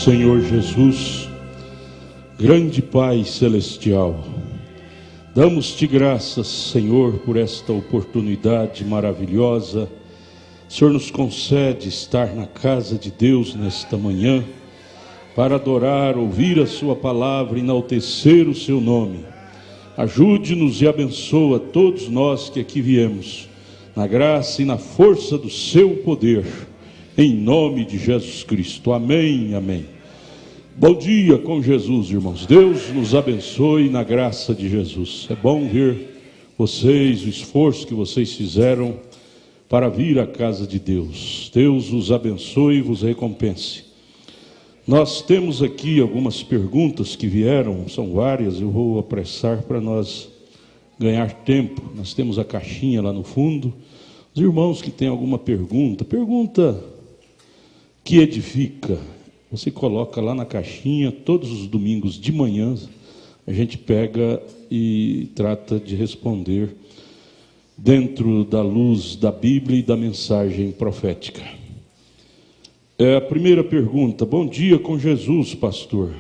Senhor Jesus, grande Pai Celestial, damos-te graças, Senhor, por esta oportunidade maravilhosa. O Senhor nos concede estar na casa de Deus nesta manhã, para adorar, ouvir a sua palavra, enaltecer o seu nome. Ajude-nos e abençoa todos nós que aqui viemos, na graça e na força do seu poder, em nome de Jesus Cristo. Amém, amém. Bom dia com Jesus, irmãos. Deus nos abençoe na graça de Jesus. É bom ver vocês, o esforço que vocês fizeram para vir à casa de Deus. Deus os abençoe e vos recompense. Nós temos aqui algumas perguntas que vieram, são várias, eu vou apressar para nós ganhar tempo. Nós temos a caixinha lá no fundo. Os irmãos que têm alguma pergunta que edifica, você coloca lá na caixinha. Todos os domingos de manhã a gente pega e trata de responder dentro da luz da Bíblia e da mensagem profética. A primeira pergunta: bom dia com Jesus, pastor.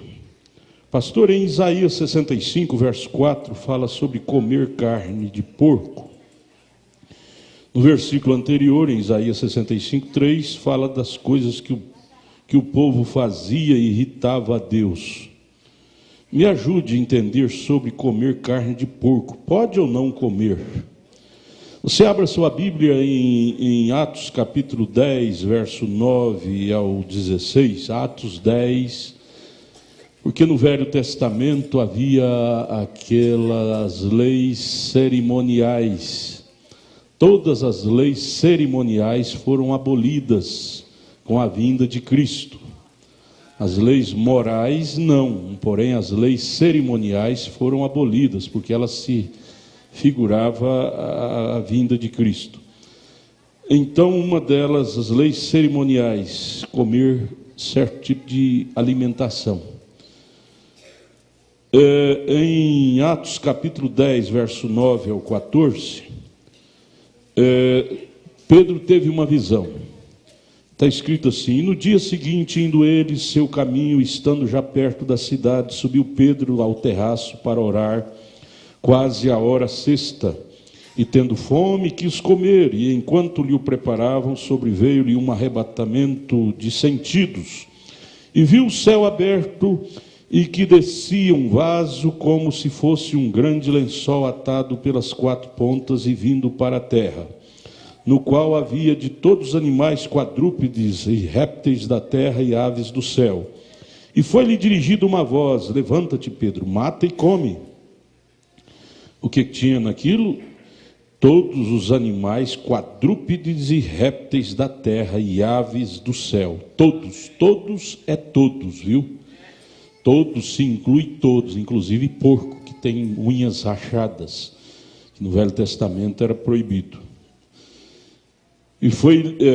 Pastor, em Isaías 65, verso 4, fala sobre comer carne de porco. No versículo anterior, em Isaías 65, 3, fala das coisas que o povo fazia e irritava a Deus. Me ajude a entender sobre comer carne de porco. Pode ou não comer? Você abra sua Bíblia em Atos capítulo 10, verso 9 ao 16. Atos 10, porque no Velho Testamento havia aquelas leis cerimoniais. Todas as leis cerimoniais foram abolidas com a vinda de Cristo. As leis morais não, porém as leis cerimoniais foram abolidas, porque elas se figurava a vinda de Cristo. Então, uma delas, as leis cerimoniais, comer certo tipo de alimentação. Em Atos capítulo 10, verso 9 ao 14, Pedro teve uma visão. Está escrito assim: e no dia seguinte, indo ele seu caminho, estando já perto da cidade, subiu Pedro ao terraço para orar, quase a hora sexta, e tendo fome, quis comer, e enquanto lhe o preparavam, sobreveio-lhe um arrebatamento de sentidos, e viu o céu aberto, e que descia um vaso, como se fosse um grande lençol atado pelas quatro pontas e vindo para a terra, no qual havia de todos os animais quadrúpedes e répteis da terra e aves do céu. E foi-lhe dirigida uma voz: levanta-te, Pedro, mata e come. O que tinha naquilo? Todos os animais quadrúpedes e répteis da terra e aves do céu. Todos é todos, viu? Todos se inclui todos, inclusive porco, que tem unhas rachadas, que no Velho Testamento era proibido. E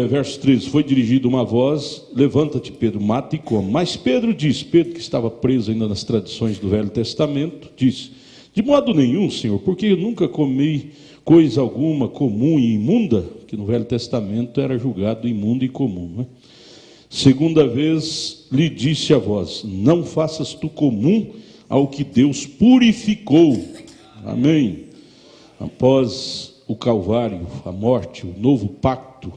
verso 13, foi dirigida uma voz: levanta-te, Pedro, mata e come. Mas Pedro disse, Pedro que estava preso ainda nas tradições do Velho Testamento, disse: de modo nenhum, Senhor, porque eu nunca comi coisa alguma comum e imunda, que no Velho Testamento era julgado imundo e comum, né? Segunda vez lhe disse a voz: não faças tu comum ao que Deus purificou. Amém. Após o Calvário, a morte, o novo pacto,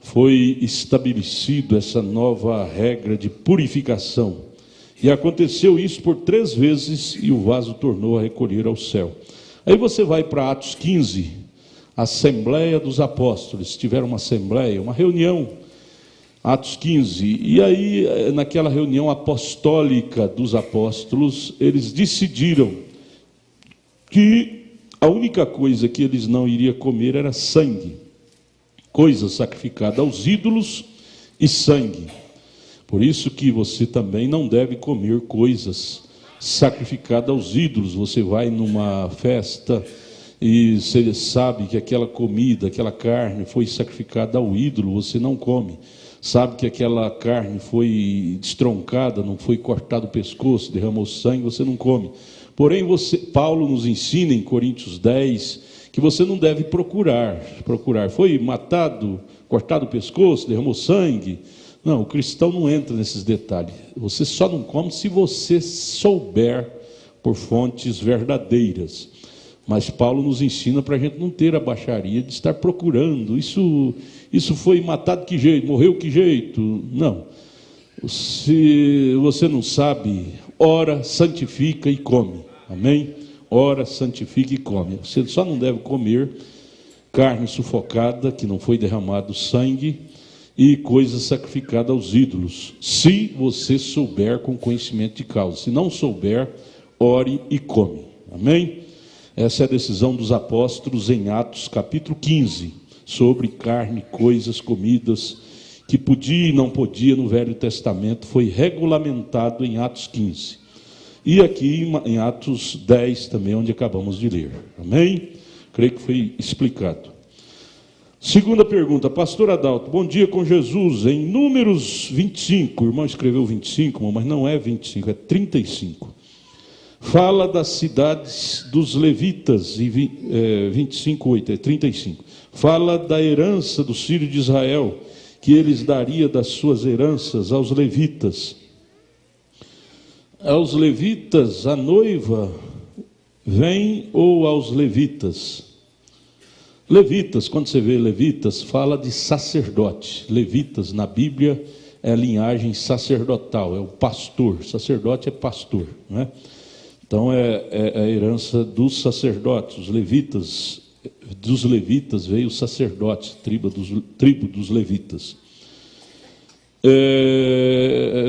foi estabelecido essa nova regra de purificação. E aconteceu isso por 3 vezes, e o vaso tornou a recolher ao céu. Aí você vai para Atos 15, Assembleia dos Apóstolos. Tiveram uma assembleia, uma reunião, Atos 15, e aí naquela reunião apostólica dos apóstolos, eles decidiram que a única coisa que eles não iriam comer era sangue, coisa sacrificada aos ídolos e sangue. Por isso que você também não deve comer coisas sacrificadas aos ídolos. Você vai numa festa e você sabe que aquela comida, aquela carne foi sacrificada ao ídolo, você não come. Sabe que aquela carne foi destroncada, não foi cortado o pescoço, derramou sangue, você não come. Porém, Paulo nos ensina em Coríntios 10 que você não deve procurar. Foi matado, cortado o pescoço, derramou sangue, Não, o cristão não entra nesses detalhes. Você só não come se você souber por fontes verdadeiras. Mas Paulo nos ensina para a gente não ter a baixaria de estar procurando. Isso foi matado que jeito? Morreu que jeito? Não. Se você não sabe, ora, santifica e come. Amém? Ora, santifica e come. Você só não deve comer carne sufocada, que não foi derramado sangue, e coisa sacrificada aos ídolos, se você souber com conhecimento de causa. Se não souber, ore e come. Amém? Essa é a decisão dos apóstolos em Atos capítulo 15, sobre carne, coisas, comidas, que podia e não podia no Velho Testamento, foi regulamentado em Atos 15. E aqui em Atos 10 também, onde acabamos de ler. Amém? Creio que foi explicado. Segunda pergunta, pastor Adalto, bom dia com Jesus, em Números 25, o irmão escreveu 25, mas não é 25, é 35. Fala das cidades dos levitas, e 25:8, é 35. Fala da herança dos filhos de Israel, que eles daria das suas heranças aos levitas. Aos levitas, a noiva vem ou aos levitas? Levitas, quando você vê levitas, fala de sacerdote. Levitas, na Bíblia, é a linhagem sacerdotal, é o pastor. Sacerdote é pastor, não é? Então, é a herança dos sacerdotes. Os levitas, dos levitas veio o sacerdote, tribo dos levitas.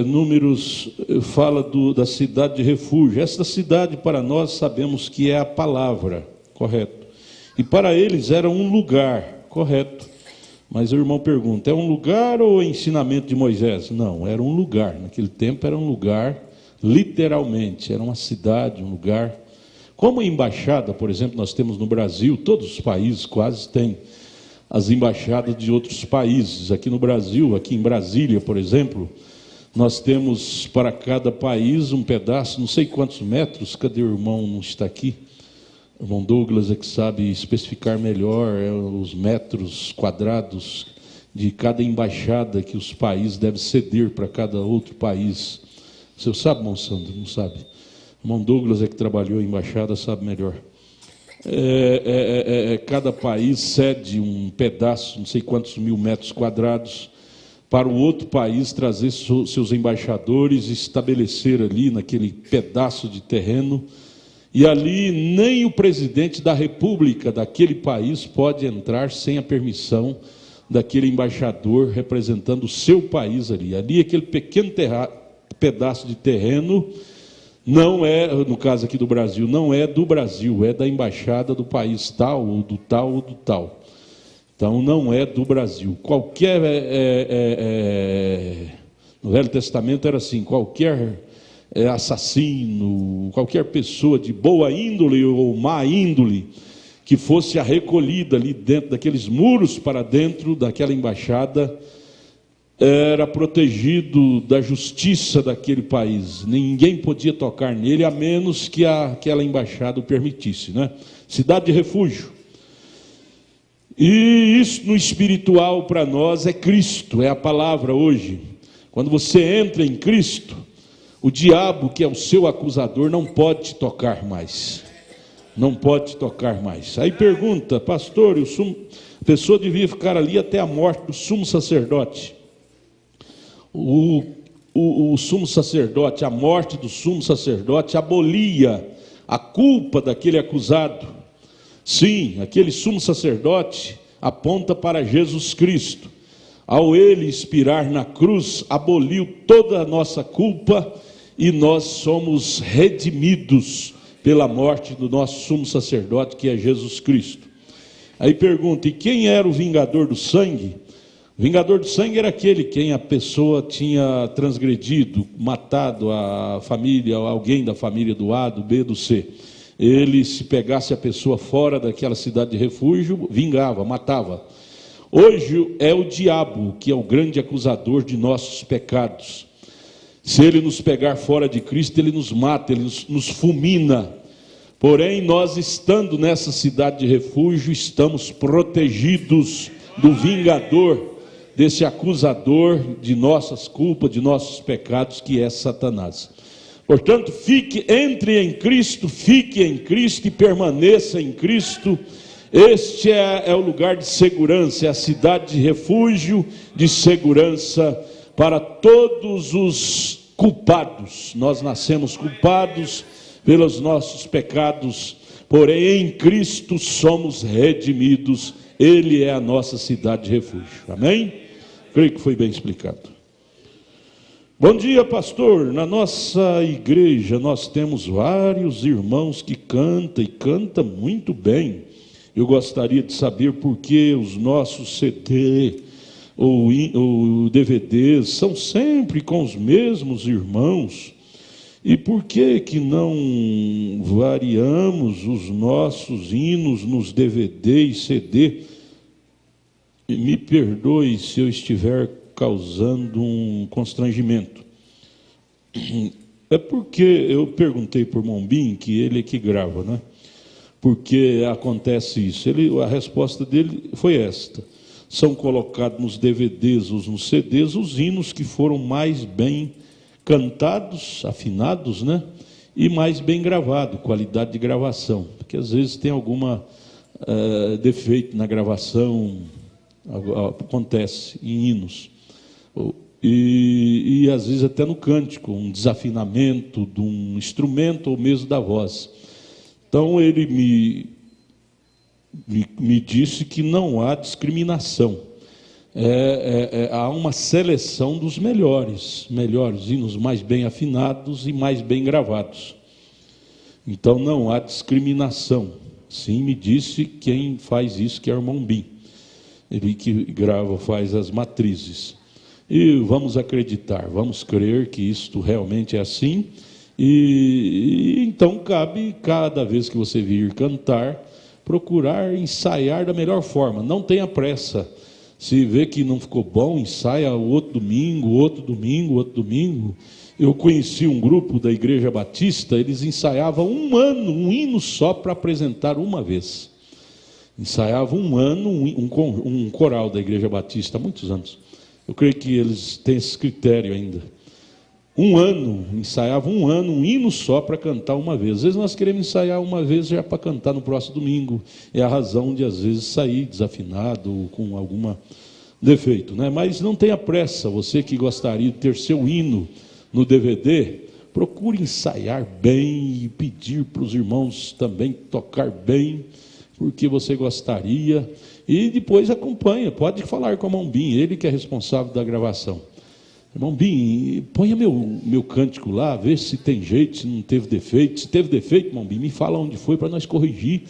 Números fala da cidade de refúgio. Essa cidade, para nós, sabemos que é a palavra, correto? E para eles era um lugar, correto. Mas o irmão pergunta, é um lugar ou ensinamento de Moisés? Não, era um lugar. Naquele tempo era um lugar, literalmente. Era uma cidade, um lugar. Como a embaixada, por exemplo, nós temos no Brasil, todos os países quase têm as embaixadas de outros países. Aqui no Brasil, aqui em Brasília, por exemplo, nós temos para cada país um pedaço, não sei quantos metros, cadê o irmão, não está aqui? O irmão Douglas é que sabe especificar melhor os metros quadrados de cada embaixada que os países devem ceder para cada outro país. O senhor sabe, irmão Sandro? Não sabe? O irmão Douglas é que trabalhou em embaixada, sabe melhor. Cada país cede um pedaço, não sei quantos mil metros quadrados, para o outro país trazer seus embaixadores e estabelecer ali naquele pedaço de terreno. E ali nem o presidente da república daquele país pode entrar sem a permissão daquele embaixador representando o seu país ali. Ali aquele pequeno pedaço de terreno não é, no caso aqui do Brasil, não é do Brasil, é da embaixada do país tal, ou do tal, ou do tal. Então não é do Brasil. Qualquer, no Velho Testamento era assim, qualquer assassino, qualquer pessoa de boa índole ou má índole, que fosse recolhida ali dentro daqueles muros para dentro daquela embaixada, era protegido da justiça daquele país. Ninguém podia tocar nele, a menos que aquela embaixada o permitisse, né? Cidade de refúgio. E isso no espiritual para nós é Cristo, é a palavra hoje. Quando você entra em Cristo, o diabo, que é o seu acusador, não pode te tocar mais. Não pode te tocar mais. Aí pergunta, pastor, a pessoa devia ficar ali até a morte do sumo sacerdote. O sumo sacerdote, a morte do sumo sacerdote abolia a culpa daquele acusado. Sim, aquele sumo sacerdote aponta para Jesus Cristo. Ao ele expirar na cruz, aboliu toda a nossa culpa e nós somos redimidos pela morte do nosso sumo sacerdote, que é Jesus Cristo. Aí pergunta, e quem era o vingador do sangue? O vingador do sangue era aquele quem a pessoa tinha transgredido, matado a família, alguém da família do A, do B, do C. Ele, se pegasse a pessoa fora daquela cidade de refúgio, vingava, matava. Hoje é o diabo que é o grande acusador de nossos pecados. Se ele nos pegar fora de Cristo, ele nos mata, ele nos fulmina. Porém, nós estando nessa cidade de refúgio, estamos protegidos do vingador desse acusador de nossas culpas, de nossos pecados, que é Satanás. Portanto, entre em Cristo, fique em Cristo e permaneça em Cristo. Este é o lugar de segurança, é a cidade de refúgio, de segurança para todos os culpados. Nós nascemos culpados pelos nossos pecados, porém em Cristo somos redimidos. Ele é a nossa cidade de refúgio. Amém? Creio que foi bem explicado. Bom dia, pastor. Na nossa igreja nós temos vários irmãos que cantam e cantam muito bem. Eu gostaria de saber por que os nossos CD ou DVDs são sempre com os mesmos irmãos. E por que não variamos os nossos hinos nos DVD e CD? E me perdoe se eu estiver causando um constrangimento. É porque eu perguntei por Mombim, que ele é que grava, né? Porque acontece isso. A resposta dele foi esta: são colocados nos DVDs ou nos CDs os hinos que foram mais bem cantados, afinados, né? E mais bem gravados, qualidade de gravação. Porque às vezes tem alguma defeito na gravação, acontece em hinos. E às vezes até no cântico, um desafinamento de um instrumento ou mesmo da voz. Então ele me disse que não há discriminação. Há uma seleção dos melhores hinos mais bem afinados e mais bem gravados. Então não há discriminação. Sim, me disse quem faz isso, que é o irmão Bim. Ele que faz as matrizes. E vamos acreditar, vamos crer que isto realmente é assim. E então cabe, cada vez que você vir cantar, procurar ensaiar da melhor forma. Não tenha pressa. Se vê que não ficou bom, ensaia outro domingo. Eu conheci um grupo da Igreja Batista, eles ensaiavam um ano, um hino só para apresentar uma vez. Ensaiavam um ano, um coral da Igreja Batista, há muitos anos. Eu creio que eles têm esse critério ainda. Ensaiavam um ano, um hino só para cantar uma vez. Às vezes nós queremos ensaiar uma vez já para cantar no próximo domingo. É a razão de às vezes sair desafinado ou com algum defeito, né? Mas não tenha pressa. Você que gostaria de ter seu hino no DVD, procure ensaiar bem e pedir para os irmãos também tocar bem, porque você gostaria. E depois acompanha, pode falar com o irmão Bim, ele que é responsável da gravação. Irmão Bim, ponha meu cântico lá, vê se tem jeito, se não teve defeito. Se teve defeito, irmão Bim, me fala onde foi para nós corrigir,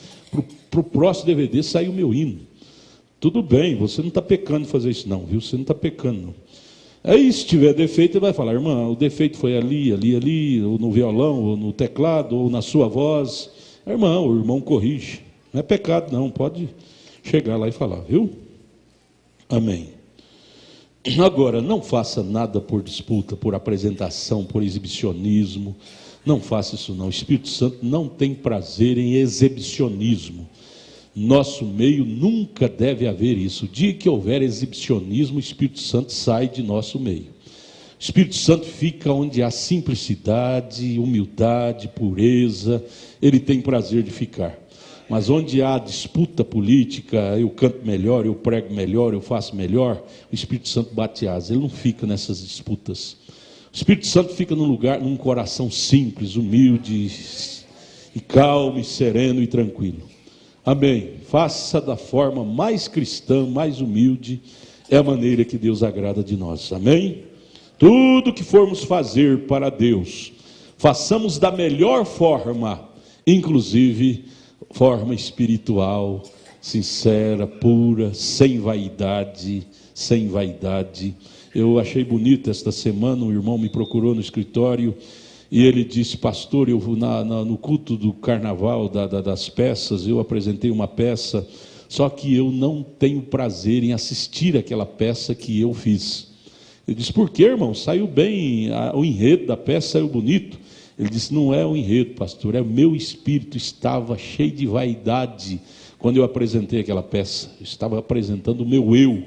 para o próximo DVD sair o meu hino. Tudo bem, você não está pecando de fazer isso não, viu? Você não está pecando não. Aí se tiver defeito, ele vai falar: irmão, o defeito foi ali, ou no violão, ou no teclado, ou na sua voz. Irmão, o irmão corrige. Não é pecado não, pode chegar lá e falar, viu? Amém. Agora, não faça nada por disputa, por apresentação, por exibicionismo. Não faça isso não. O Espírito Santo não tem prazer em exibicionismo. Nosso meio nunca deve haver isso. O dia que houver exibicionismo, o Espírito Santo sai de nosso meio. O Espírito Santo fica onde há simplicidade, humildade, pureza. Ele tem prazer de ficar. Mas onde há disputa política, eu canto melhor, eu prego melhor, eu faço melhor, o Espírito Santo bate asas. Ele não fica nessas disputas. O Espírito Santo fica num coração simples, humilde, e calmo, e sereno e tranquilo. Amém. Faça da forma mais cristã, mais humilde, é a maneira que Deus agrada de nós. Amém? Tudo que formos fazer para Deus, façamos da melhor forma, inclusive forma espiritual, sincera, pura, sem vaidade. Eu achei bonito esta semana, um irmão me procurou no escritório e ele disse: pastor, eu no culto do carnaval das peças, eu apresentei uma peça, só que eu não tenho prazer em assistir aquela peça que eu fiz. Eu disse: por quê, irmão? Saiu bem, o enredo da peça saiu bonito. Ele disse: não é o enredo, pastor, é o meu espírito estava cheio de vaidade quando eu apresentei aquela peça. Eu estava apresentando o meu eu.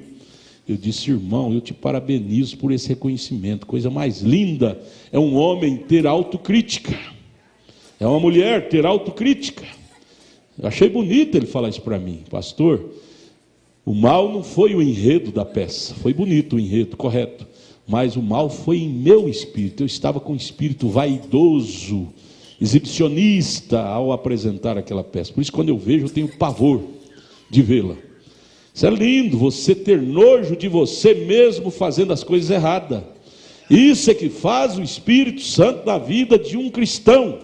Eu disse: irmão, eu te parabenizo por esse reconhecimento. Coisa mais linda é um homem ter autocrítica, é uma mulher ter autocrítica. Eu achei bonito ele falar isso para mim. Pastor, o mal não foi o enredo da peça, foi bonito o enredo, correto, mas o mal foi em meu espírito. Eu estava com um espírito vaidoso, exibicionista ao apresentar aquela peça. Por isso, quando eu vejo, eu tenho pavor de vê-la. Isso é lindo, você ter nojo de você mesmo fazendo as coisas erradas. Isso é que faz o Espírito Santo na vida de um cristão.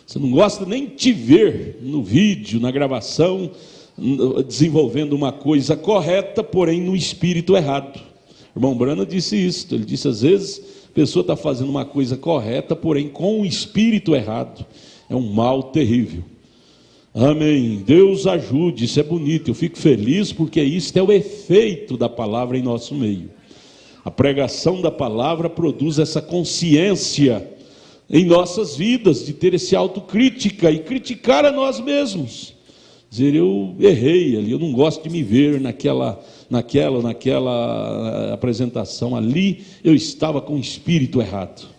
Você não gosta nem de te ver no vídeo, na gravação, desenvolvendo uma coisa correta, porém no espírito errado. O irmão Brana disse isso. Ele disse: às vezes a pessoa está fazendo uma coisa correta, porém com o espírito errado. É um mal terrível. Amém. Deus ajude, isso é bonito. Eu fico feliz porque isso é o efeito da palavra em nosso meio. A pregação da palavra produz essa consciência em nossas vidas, de ter essa autocrítica e criticar a nós mesmos. Dizer: eu errei ali, eu não gosto de me ver naquela apresentação ali, eu estava com o espírito errado.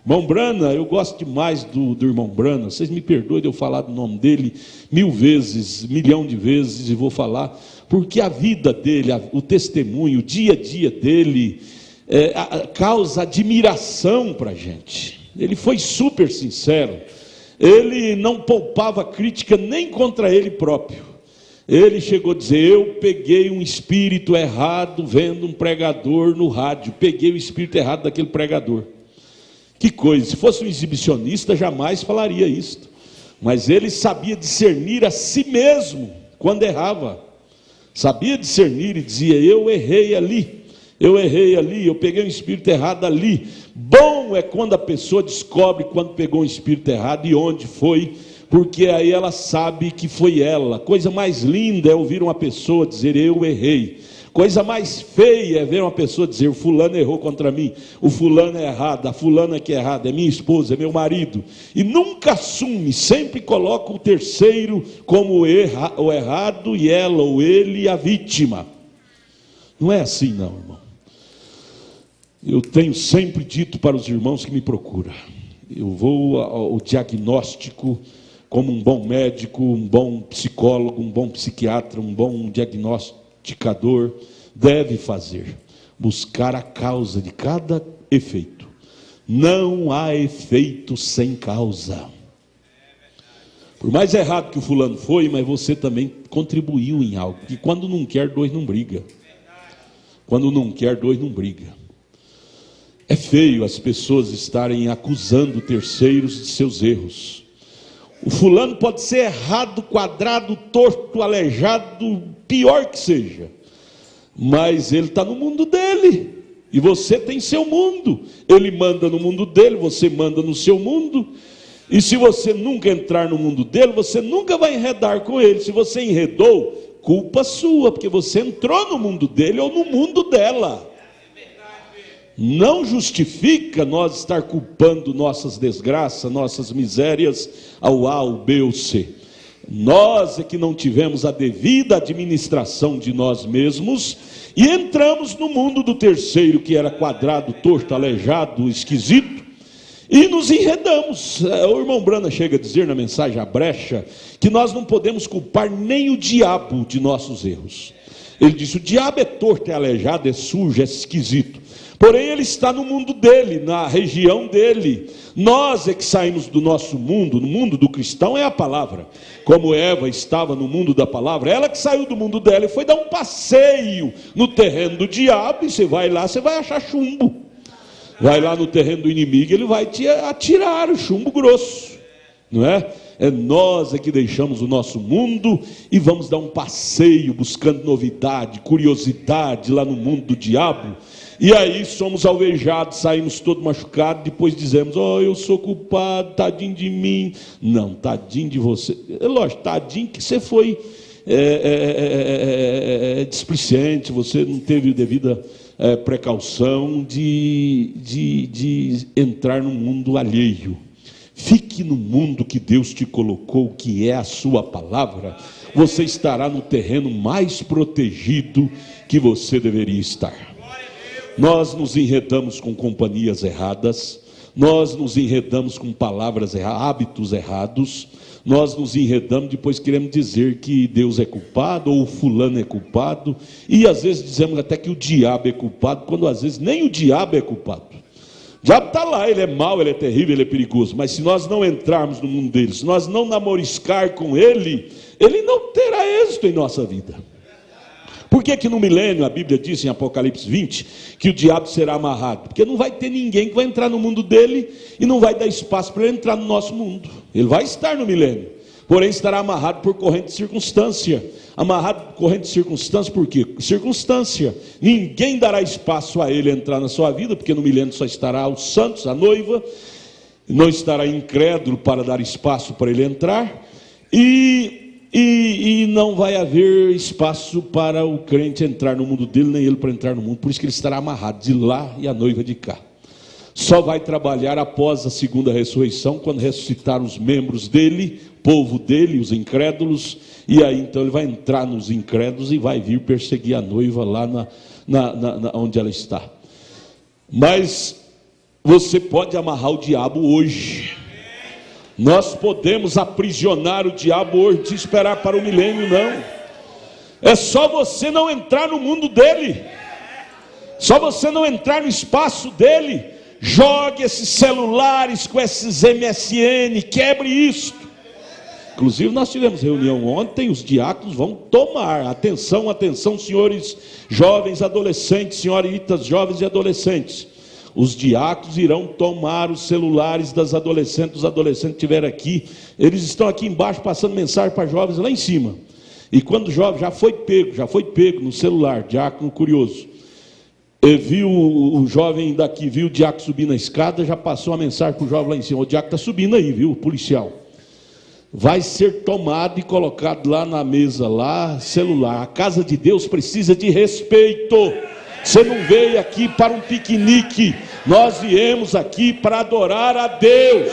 Irmão Brana, eu gosto demais do irmão Brana. Vocês me perdoem de eu falar do nome dele 1000 vezes, 1.000.000 de vezes, e vou falar, porque a vida dele, o testemunho, o dia a dia dele, causa admiração para a gente. Ele foi super sincero, ele não poupava crítica nem contra ele próprio. Ele chegou a dizer: eu peguei um espírito errado vendo um pregador no rádio, peguei o espírito errado daquele pregador. Que coisa, se fosse um exibicionista jamais falaria isto, mas ele sabia discernir a si mesmo quando errava, sabia discernir e dizia: eu errei ali, eu peguei um espírito errado ali. Bom é quando a pessoa descobre quando pegou um espírito errado e onde foi, porque aí ela sabe que foi ela. Coisa mais linda é ouvir uma pessoa dizer: eu errei. Coisa mais feia é ver uma pessoa dizer: o fulano errou contra mim, o fulano é errado, a fulana que é errada, é minha esposa, é meu marido, e nunca assume, sempre coloca o terceiro como o errado, e ela ou ele a vítima. Não é assim não, irmão. Eu tenho sempre dito para os irmãos que me procuram, eu vou ao diagnóstico como um bom médico, um bom psicólogo, um bom psiquiatra, um bom diagnosticador deve fazer: buscar a causa de cada efeito. Não há efeito sem causa. Por mais errado que o fulano foi, mas você também contribuiu em algo. E quando não quer, dois não briga. Quando não quer, dois não briga. É feio as pessoas estarem acusando terceiros de seus erros. O fulano pode ser errado, quadrado, torto, aleijado, pior que seja, mas ele está no mundo dele, e você tem seu mundo. Ele manda no mundo dele, você manda no seu mundo, e se você nunca entrar no mundo dele, você nunca vai enredar com ele. Se você enredou, culpa sua, porque você entrou no mundo dele ou no mundo dela. Não justifica nós estar culpando nossas desgraças, nossas misérias ao A, ao B ou C. Nós é que não tivemos a devida administração de nós mesmos e entramos no mundo do terceiro, que era quadrado, torto, aleijado, esquisito, e nos enredamos. O irmão Brana chega a dizer na mensagem A Brecha que nós não podemos culpar nem o diabo de nossos erros. Ele disse: o diabo é torto, é aleijado, é sujo, é esquisito, porém ele está no mundo dele, na região dele. Nós é que saímos do nosso mundo. No mundo do cristão é a palavra. Como Eva estava no mundo da palavra, ela que saiu do mundo dela e foi dar um passeio no terreno do diabo. E você vai lá, você vai achar chumbo. Vai lá no terreno do inimigo, ele vai te atirar o chumbo grosso, não é? É nós é que deixamos o nosso mundo e vamos dar um passeio buscando novidade, curiosidade lá no mundo do diabo. E aí somos alvejados, saímos todo machucados, depois dizemos: oh, eu sou culpado, tadinho de mim. Não, tadinho de você. É lógico, tadinho que você foi displicente, você não teve devida precaução de entrar no mundo alheio. Fique no mundo que Deus te colocou, que é a sua palavra. você estará no terreno mais protegido que você deveria estar. Nós nos enredamos com companhias erradas, nós nos enredamos com palavras erradas, hábitos errados, nós nos enredamos, depois queremos dizer que Deus é culpado, ou fulano é culpado, e às vezes dizemos até que o diabo é culpado, quando às vezes nem o diabo é culpado. O diabo está lá, ele é mau, ele é terrível, ele é perigoso, mas se nós não entrarmos no mundo dele, se nós não namoriscar com ele, ele não terá êxito em nossa vida. Por que no milênio a Bíblia diz em Apocalipse 20 que o diabo será amarrado? Porque não vai ter ninguém que vai entrar no mundo dele e não vai dar espaço para ele entrar no nosso mundo. Ele vai estar no milênio, porém estará amarrado por corrente de circunstância. Amarrado por corrente de circunstância, por quê? Circunstância. Ninguém dará espaço a ele entrar na sua vida, porque no milênio só estará os santos, a noiva, não estará incrédulo para dar espaço para ele entrar, e não vai haver espaço para o crente entrar no mundo dele, nem ele para entrar no mundo. Por isso que ele estará amarrado de lá e a noiva de cá. Só vai trabalhar após a segunda ressurreição, quando ressuscitar os membros dele, povo dele, os incrédulos, e aí então ele vai entrar nos incrédulos e vai vir perseguir a noiva lá onde ela está. Mas você pode amarrar o diabo hoje. Nós podemos aprisionar o diabo hoje, de esperar para o milênio, não. É só você não entrar no mundo dele, só você não entrar no espaço dele. Jogue esses celulares com esses MSN, quebre isto. Inclusive nós tivemos reunião ontem, os diáconos vão tomar, atenção, atenção, senhores jovens, adolescentes, senhoritas jovens e adolescentes. Os diáconos irão tomar os celulares das adolescentes, os adolescentes que estiverem aqui, eles estão aqui embaixo passando mensagem para jovens lá em cima. E quando o jovem já foi pego no celular, diácono curioso, viu o jovem daqui, viu o diácono subir na escada, já passou a mensagem para o jovem lá em cima: o diácono está subindo aí, viu, o policial. Vai ser tomado e colocado lá na mesa, lá, celular. A casa de Deus precisa de respeito. Você não veio aqui para um piquenique, nós viemos aqui para adorar a Deus.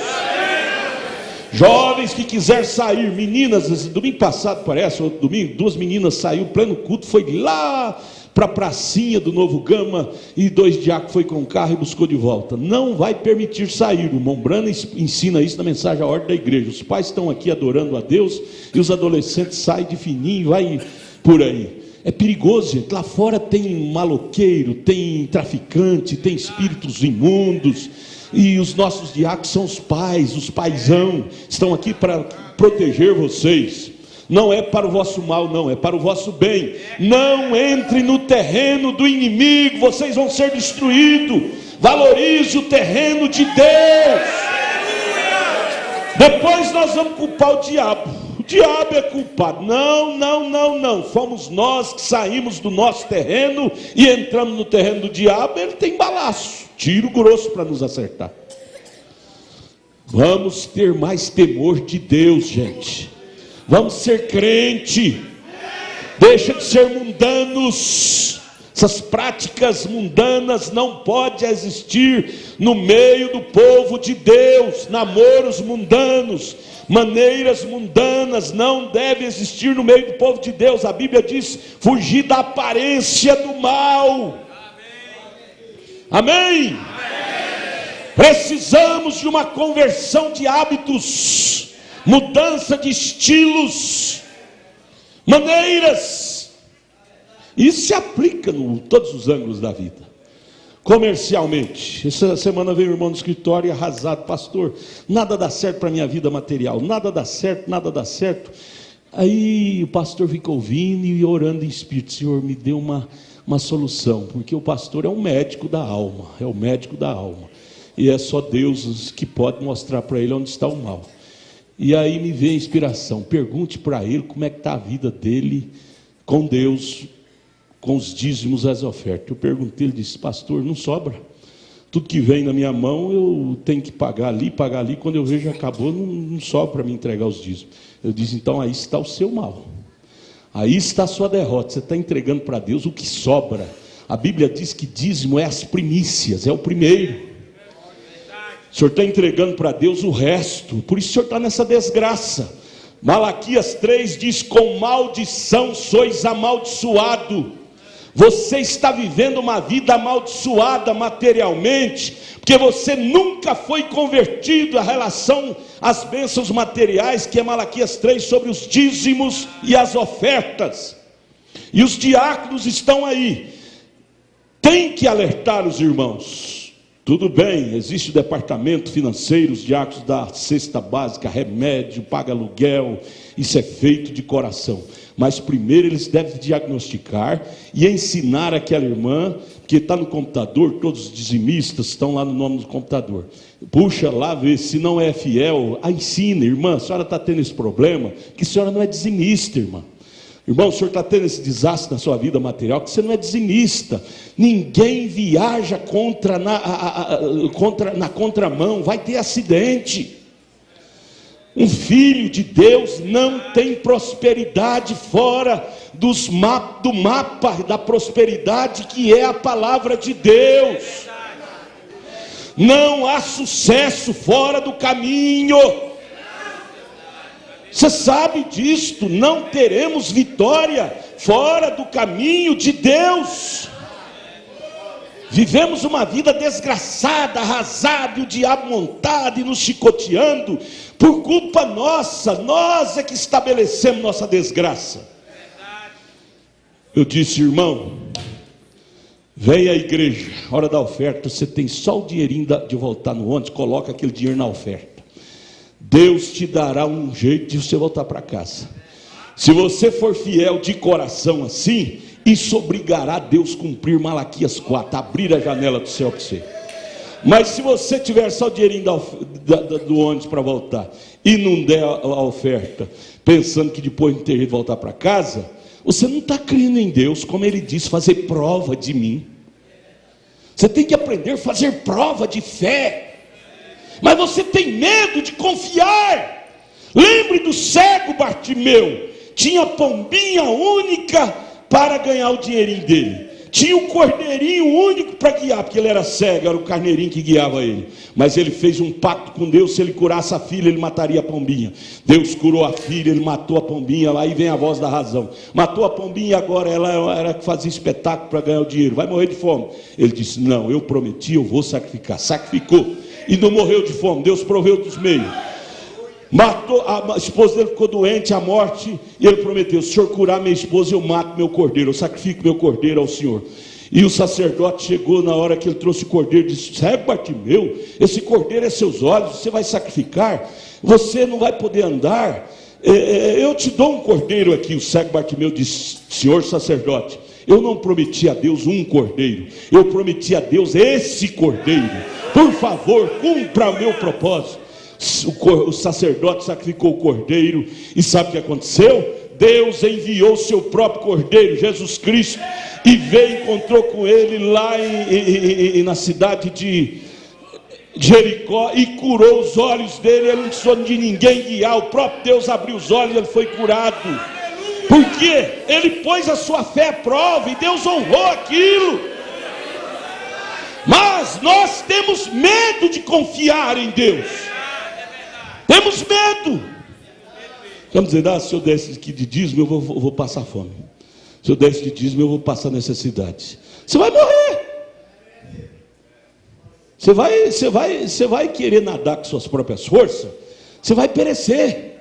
Jovens que quiser sair, meninas, domingo passado parece, outro domingo, 2 meninas saíram, pleno culto, foi lá para a pracinha do Novo Gama, e 2 diáconos foi com o carro e buscou de volta. Não vai permitir sair. O irmão Brana ensina isso na mensagem à ordem da igreja. Os pais estão aqui adorando a Deus, e os adolescentes saem de fininho e vai por aí. É perigoso, gente. Lá fora tem maloqueiro, tem traficante, tem espíritos imundos. E os nossos diáconos são os pais, os paizão. Estão aqui para proteger vocês. Não é para o vosso mal, não, é para o vosso bem. Não entre no terreno do inimigo, vocês vão ser destruídos. Valorize o terreno de Deus. Depois nós vamos culpar o diabo. O diabo é culpado. Não. Fomos nós que saímos do nosso terreno e entramos no terreno do diabo. Ele tem balaço, tiro grosso para nos acertar. Vamos ter mais temor de Deus, gente. Vamos ser crente. Deixa de ser mundanos. Essas práticas mundanas não podem existir no meio do povo de Deus. Namoros mundanos, maneiras mundanas não devem existir no meio do povo de Deus. A Bíblia diz: fugir da aparência do mal. Amém? Precisamos de uma conversão de hábitos, mudança de estilos, maneiras. Isso se aplica em todos os ângulos da vida. Comercialmente, essa semana veio o irmão no escritório arrasado: pastor, nada dá certo para a minha vida material, nada dá certo. Aí o pastor fica ouvindo e orando em espírito: Senhor, me dê uma solução, porque o pastor é um médico da alma, e é só Deus que pode mostrar para ele onde está o mal. E aí me veio a inspiração: pergunte para ele como é que está a vida dele com Deus, com os dízimos e as ofertas. Eu perguntei, ele disse: pastor, não sobra. Tudo que vem na minha mão eu tenho que pagar ali, quando eu vejo acabou, não sobra para me entregar os dízimos. Eu disse: então aí está o seu mal, aí está a sua derrota. Você está entregando para Deus o que sobra. A Bíblia diz que dízimo é as primícias, é o primeiro. O senhor está entregando para Deus o resto, por isso o senhor está nessa desgraça. Malaquias 3 diz: com maldição sois amaldiçoado. Você está vivendo uma vida amaldiçoada materialmente, porque você nunca foi convertido à relação às bênçãos materiais, que é Malaquias 3, sobre os dízimos e as ofertas. E os diáconos estão aí, tem que alertar os irmãos. Tudo bem, existe o departamento financeiro, os diáconos da cesta básica, remédio, paga aluguel, isso é feito de coração. Mas primeiro eles devem diagnosticar e ensinar aquela irmã, que está no computador, todos os dizimistas estão lá no nome do computador. Puxa lá, vê, se não é fiel, ensina, irmã, a senhora está tendo esse problema, que a senhora não é dizimista, irmã. Irmão, o senhor está tendo esse desastre na sua vida material, que você não é dizimista. Ninguém viaja na contramão, vai ter acidente. Um filho de Deus não tem prosperidade fora do mapa da prosperidade, que é a palavra de Deus. Não há sucesso fora do caminho. Você sabe disto, não teremos vitória fora do caminho de Deus. Vivemos uma vida desgraçada, arrasada, e o diabo montado e nos chicoteando, por culpa nossa. Nós é que estabelecemos nossa desgraça. Eu disse: irmão, vem à igreja, hora da oferta, você tem só o dinheirinho de voltar no ônibus, coloca aquele dinheiro na oferta. Deus te dará um jeito de você voltar para casa. Se você for fiel de coração assim, isso obrigará Deus a cumprir Malaquias 4, abrir a janela do céu para você. Mas se você tiver só o dinheirinho do ônibus para voltar, e não der a oferta, pensando que depois não ter jeito de voltar para casa, você não está crendo em Deus, como ele diz, fazer prova de mim. Você tem que aprender a fazer prova de fé. Mas você tem medo de confiar. Lembre do cego Bartimeu, tinha pombinha única para ganhar o dinheirinho dele, tinha um cordeirinho único para guiar, porque ele era cego, era o carneirinho que guiava ele. Mas ele fez um pacto com Deus: se ele curasse a filha, ele mataria a pombinha. Deus curou a filha, ele matou a pombinha. Aí vem a voz da razão: matou a pombinha e agora ela era que fazia espetáculo para ganhar o dinheiro, vai morrer de fome. Ele disse: não, eu prometi, eu vou sacrificar. Sacrificou e não morreu de fome. Deus proveu dos meios. Matou, a esposa dele ficou doente, a morte, e ele prometeu: se o senhor curar minha esposa, eu mato meu cordeiro, eu sacrifico meu cordeiro ao senhor. E o sacerdote chegou na hora que ele trouxe o cordeiro e disse: cego Bartimeu, esse cordeiro é seus olhos, você vai sacrificar, você não vai poder andar, eu te dou um cordeiro aqui. O cego Bartimeu disse: senhor sacerdote, eu não prometi a Deus um cordeiro, eu prometi a Deus esse cordeiro, por favor, cumpra o meu propósito. O sacerdote sacrificou o cordeiro, e sabe o que aconteceu? Deus enviou o seu próprio cordeiro, Jesus Cristo, e veio e encontrou com ele lá na cidade de Jericó, e curou os olhos dele. Ele não precisou de ninguém guiar, o próprio Deus abriu os olhos e ele foi curado. Porque ele pôs a sua fé à prova e Deus honrou aquilo. Mas nós temos medo de confiar em Deus. Temos medo. Vamos dizer: se eu desse aqui de dízimo, eu vou passar fome. Se eu desse de dízimo, eu vou passar necessidade. Você vai morrer. Você vai querer nadar com suas próprias forças, você vai perecer.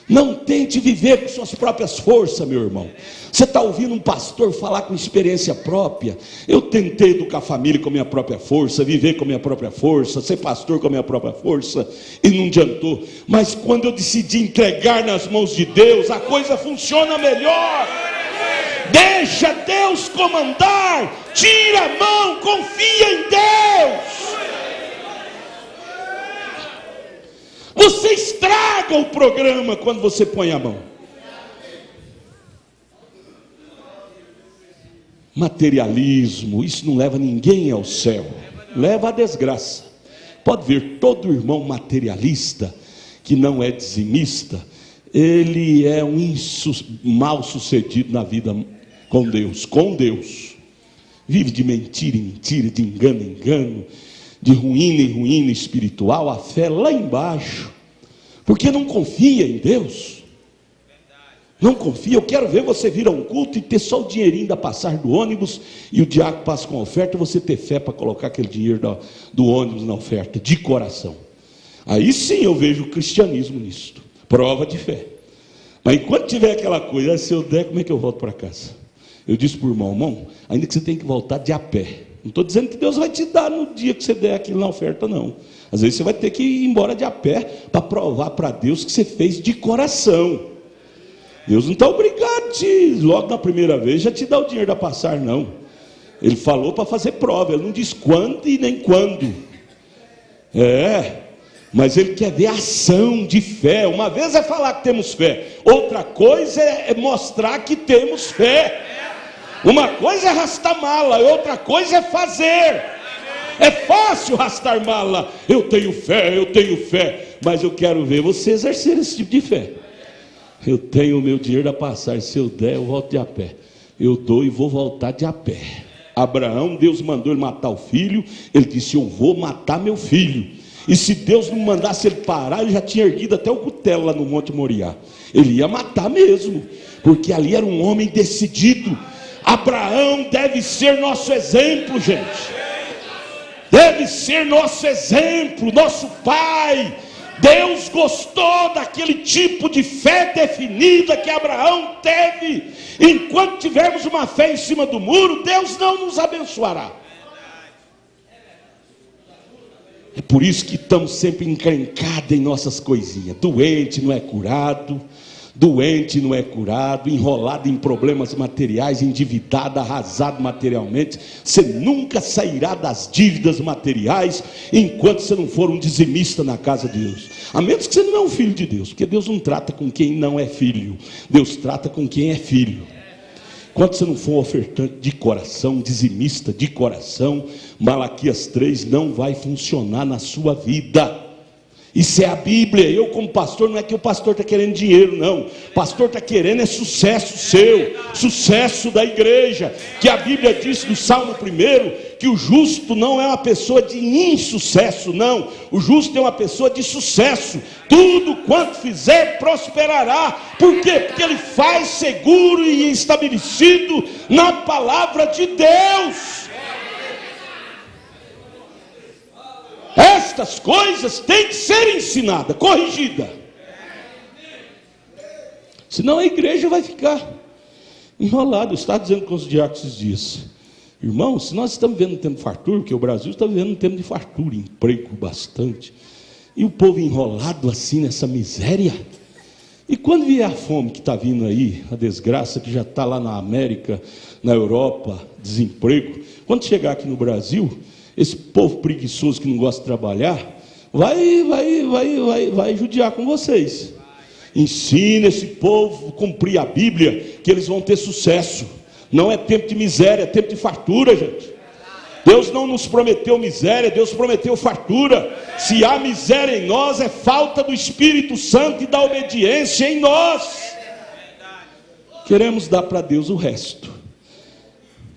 Não tente viver com suas próprias forças, meu irmão. Você está ouvindo um pastor falar com experiência própria. Eu tentei educar a família com a minha própria força, viver com a minha própria força, ser pastor com a minha própria força, e não adiantou. Mas quando eu decidi entregar nas mãos de Deus, a coisa funciona melhor. Deixa Deus comandar, tira a mão, confia em Deus. Você estraga o programa quando você põe a mão. Materialismo, isso não leva ninguém ao céu, leva à desgraça. Pode ver, todo irmão materialista que não é dizimista, ele é um mal sucedido na vida com Deus. Vive de mentira em mentira, de engano em engano, de ruína em ruína espiritual, a fé lá embaixo, porque não confia em Deus. Não confia. Eu quero ver você vir a um culto e ter só o dinheirinho da passagem do ônibus, e o diácono passa com a oferta, e você ter fé para colocar aquele dinheiro do ônibus na oferta, de coração. Aí sim eu vejo o cristianismo nisto, prova de fé. Mas enquanto tiver aquela coisa, se eu der, como é que eu volto para casa? Eu disse para o irmão, ainda que você tem que voltar de a pé. Não estou dizendo que Deus vai te dar no dia que você der aquilo na oferta, não. Às vezes você vai ter que ir embora de a pé, para provar para Deus que você fez de coração. Deus não está obrigado de, logo na primeira vez, já te dar o dinheiro da passagem, não. Ele falou para fazer prova, ele não diz quando e nem quando. Mas ele quer ver ação de fé. Uma vez é falar que temos fé, outra coisa é mostrar que temos fé. Uma coisa é arrastar mala, outra coisa é fazer. É fácil arrastar mala, eu tenho fé, mas eu quero ver você exercer esse tipo de fé. Eu tenho o meu dinheiro da passagem, se eu der eu volto de a pé. Eu dou e vou voltar de a pé. Abraão, Deus mandou ele matar o filho, ele disse, eu vou matar meu filho. E se Deus não mandasse ele parar, ele já tinha erguido até o cutelo lá no Monte Moriá. Ele ia matar mesmo, porque ali era um homem decidido. Abraão deve ser nosso exemplo, gente. Deve ser nosso exemplo, nosso pai. Deus gostou daquele tipo de fé definida que Abraão teve. Enquanto tivermos uma fé em cima do muro, Deus não nos abençoará. É por isso que estamos sempre encrencados em nossas coisinhas. Doente não é curado, enrolado em problemas materiais, endividado, arrasado materialmente. Você nunca sairá das dívidas materiais enquanto você não for um dizimista na casa de Deus. A menos que você não é um filho de Deus, porque Deus não trata com quem não é filho, Deus trata com quem é filho. Enquanto você não for um ofertante de coração, dizimista de coração, Malaquias 3 não vai funcionar na sua vida. Isso é a Bíblia. Eu como pastor, não é que o pastor está querendo dinheiro, não. O pastor está querendo é sucesso seu, sucesso da igreja. Que a Bíblia diz no Salmo 1 que o justo não é uma pessoa de insucesso, não. O justo é uma pessoa de sucesso. Tudo quanto fizer prosperará. Por quê? Porque ele faz seguro e estabelecido na palavra de Deus. Estas coisas têm que ser ensinadas, corrigidas. Senão a igreja vai ficar enrolada. Eu estava dizendo com os diáconos esses dias, irmãos, se nós estamos vivendo um tempo de fartura, porque o Brasil está vivendo um tempo de fartura, emprego bastante, e o povo enrolado assim nessa miséria. E quando vier a fome que está vindo aí, a desgraça que já está lá na América, na Europa, desemprego, quando chegar aqui no Brasil, esse povo preguiçoso que não gosta de trabalhar, vai judiar com vocês. Ensina esse povo a cumprir a Bíblia, que eles vão ter sucesso. Não é tempo de miséria, é tempo de fartura, gente. Deus não nos prometeu miséria, Deus prometeu fartura. Se há miséria em nós, é falta do Espírito Santo e da obediência em nós. Queremos dar para Deus o resto.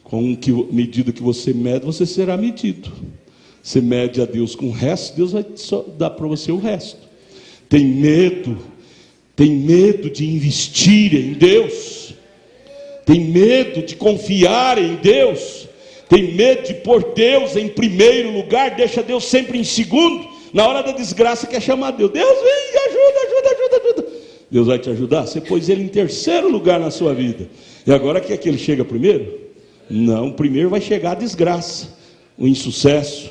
Com que medida que você mede, você será medido. Você mede a Deus com o resto, Deus vai só dar para você o resto. Tem medo de investir em Deus, tem medo de confiar em Deus, tem medo de pôr Deus em primeiro lugar, deixa Deus sempre em segundo. Na hora da desgraça quer chamar Deus, Deus vem, ajuda. Deus vai te ajudar? Você pôs Ele em terceiro lugar na sua vida, e agora quer que Ele chegue primeiro? Não, primeiro vai chegar a desgraça, o insucesso.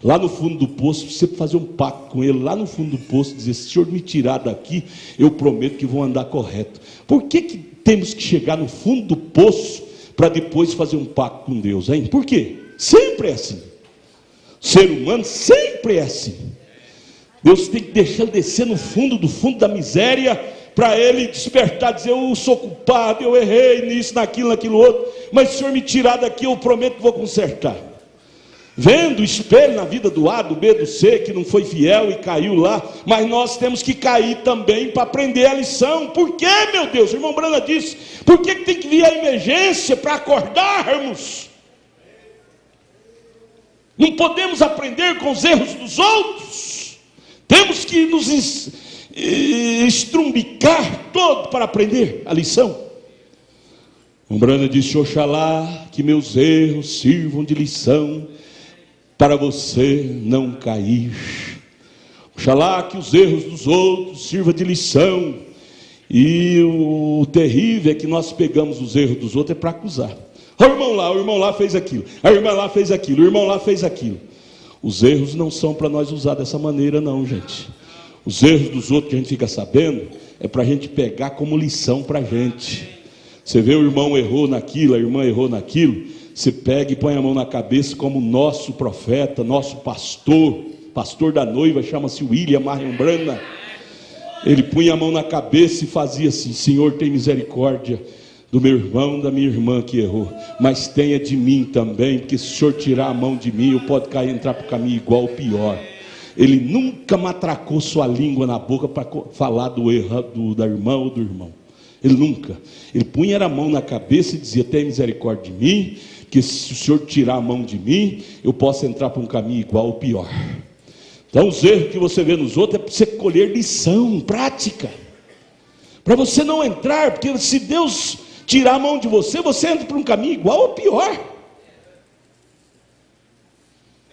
Lá no fundo do poço, você fazer um pacto com Ele, lá no fundo do poço, dizer, se o Senhor me tirar daqui, eu prometo que vou andar correto. Por que temos que chegar no fundo do poço, para depois fazer um pacto com Deus, hein? Por quê? Sempre é assim. Ser humano sempre é assim. Deus tem que deixar ele descer no fundo da miséria, para ele despertar, dizer, eu sou culpado, eu errei nisso, naquilo outro, mas se o Senhor me tirar daqui, eu prometo que vou consertar. Vendo o espelho na vida do A, do B, do C, que não foi fiel e caiu lá, mas nós temos que cair também para aprender a lição. Por que, meu Deus? O irmão Brana disse, por que tem que vir a emergência para acordarmos? Não podemos aprender com os erros dos outros. Temos que nos estrumbicar todo para aprender a lição. Brana disse: oxalá que meus erros sirvam de lição para você não cair. Oxalá que os erros dos outros sirvam de lição. E o terrível é que nós pegamos os erros dos outros para acusar. O irmão lá fez aquilo, a irmã lá fez aquilo, o irmão lá fez aquilo. Os erros não são para nós usar dessa maneira não, gente. Os erros dos outros que a gente fica sabendo é para a gente pegar como lição para a gente. Você vê o irmão errou naquilo, a irmã errou naquilo, você pega e põe a mão na cabeça como nosso profeta, nosso pastor da noiva, chama-se William Marion Branham. Ele punha a mão na cabeça e fazia assim: Senhor, tem misericórdia do meu irmão, da minha irmã que errou, mas tenha de mim também, porque se o Senhor tirar a mão de mim, eu posso entrar para o caminho igual ou pior. Ele nunca matracou sua língua na boca para falar do erro da irmã ou do irmão. Ele nunca. Ele punha a mão na cabeça e dizia: tenha misericórdia de mim, que se o Senhor tirar a mão de mim, eu posso entrar para um caminho igual ou pior. Então os erros que você vê nos outros é para você colher lição prática, para você não entrar, porque se Deus tirar a mão de você, você entra para um caminho igual ou pior.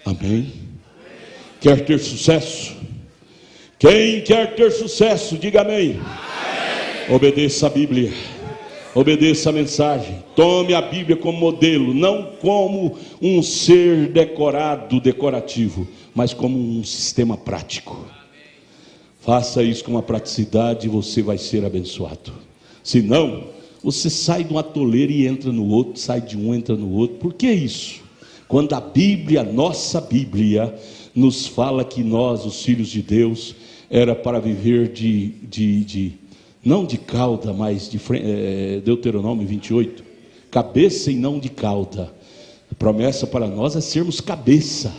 Amém? Quer ter sucesso? Quem quer ter sucesso, diga amém. Obedeça a Bíblia, obedeça a mensagem, tome a Bíblia como modelo, não como um ser decorativo, mas como um sistema prático. Faça isso com uma praticidade e você vai ser abençoado. Se não, você sai de uma toleira e entra no outro, sai de um, entra no outro. Por que isso? Quando a Bíblia, nossa Bíblia, nos fala que nós, os filhos de Deus, era para viver não de cauda, mas de Deuteronômio 28, cabeça e não de cauda. A promessa para nós é sermos cabeça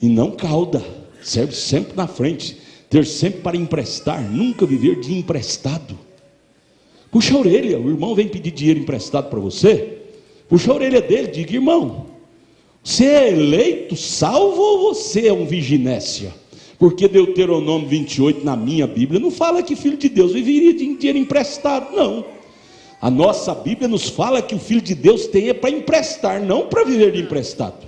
e não cauda, serve sempre na frente, ter sempre para emprestar, nunca viver de emprestado. Puxa a orelha, o irmão vem pedir dinheiro emprestado para você, puxa a orelha dele, diga: irmão, você é eleito, salvo, ou você é um viginécia? Porque Deuteronômio 28, na minha Bíblia, não fala que filho de Deus viveria de dinheiro emprestado, não. A nossa Bíblia nos fala que o filho de Deus tem para emprestar, não para viver de emprestado.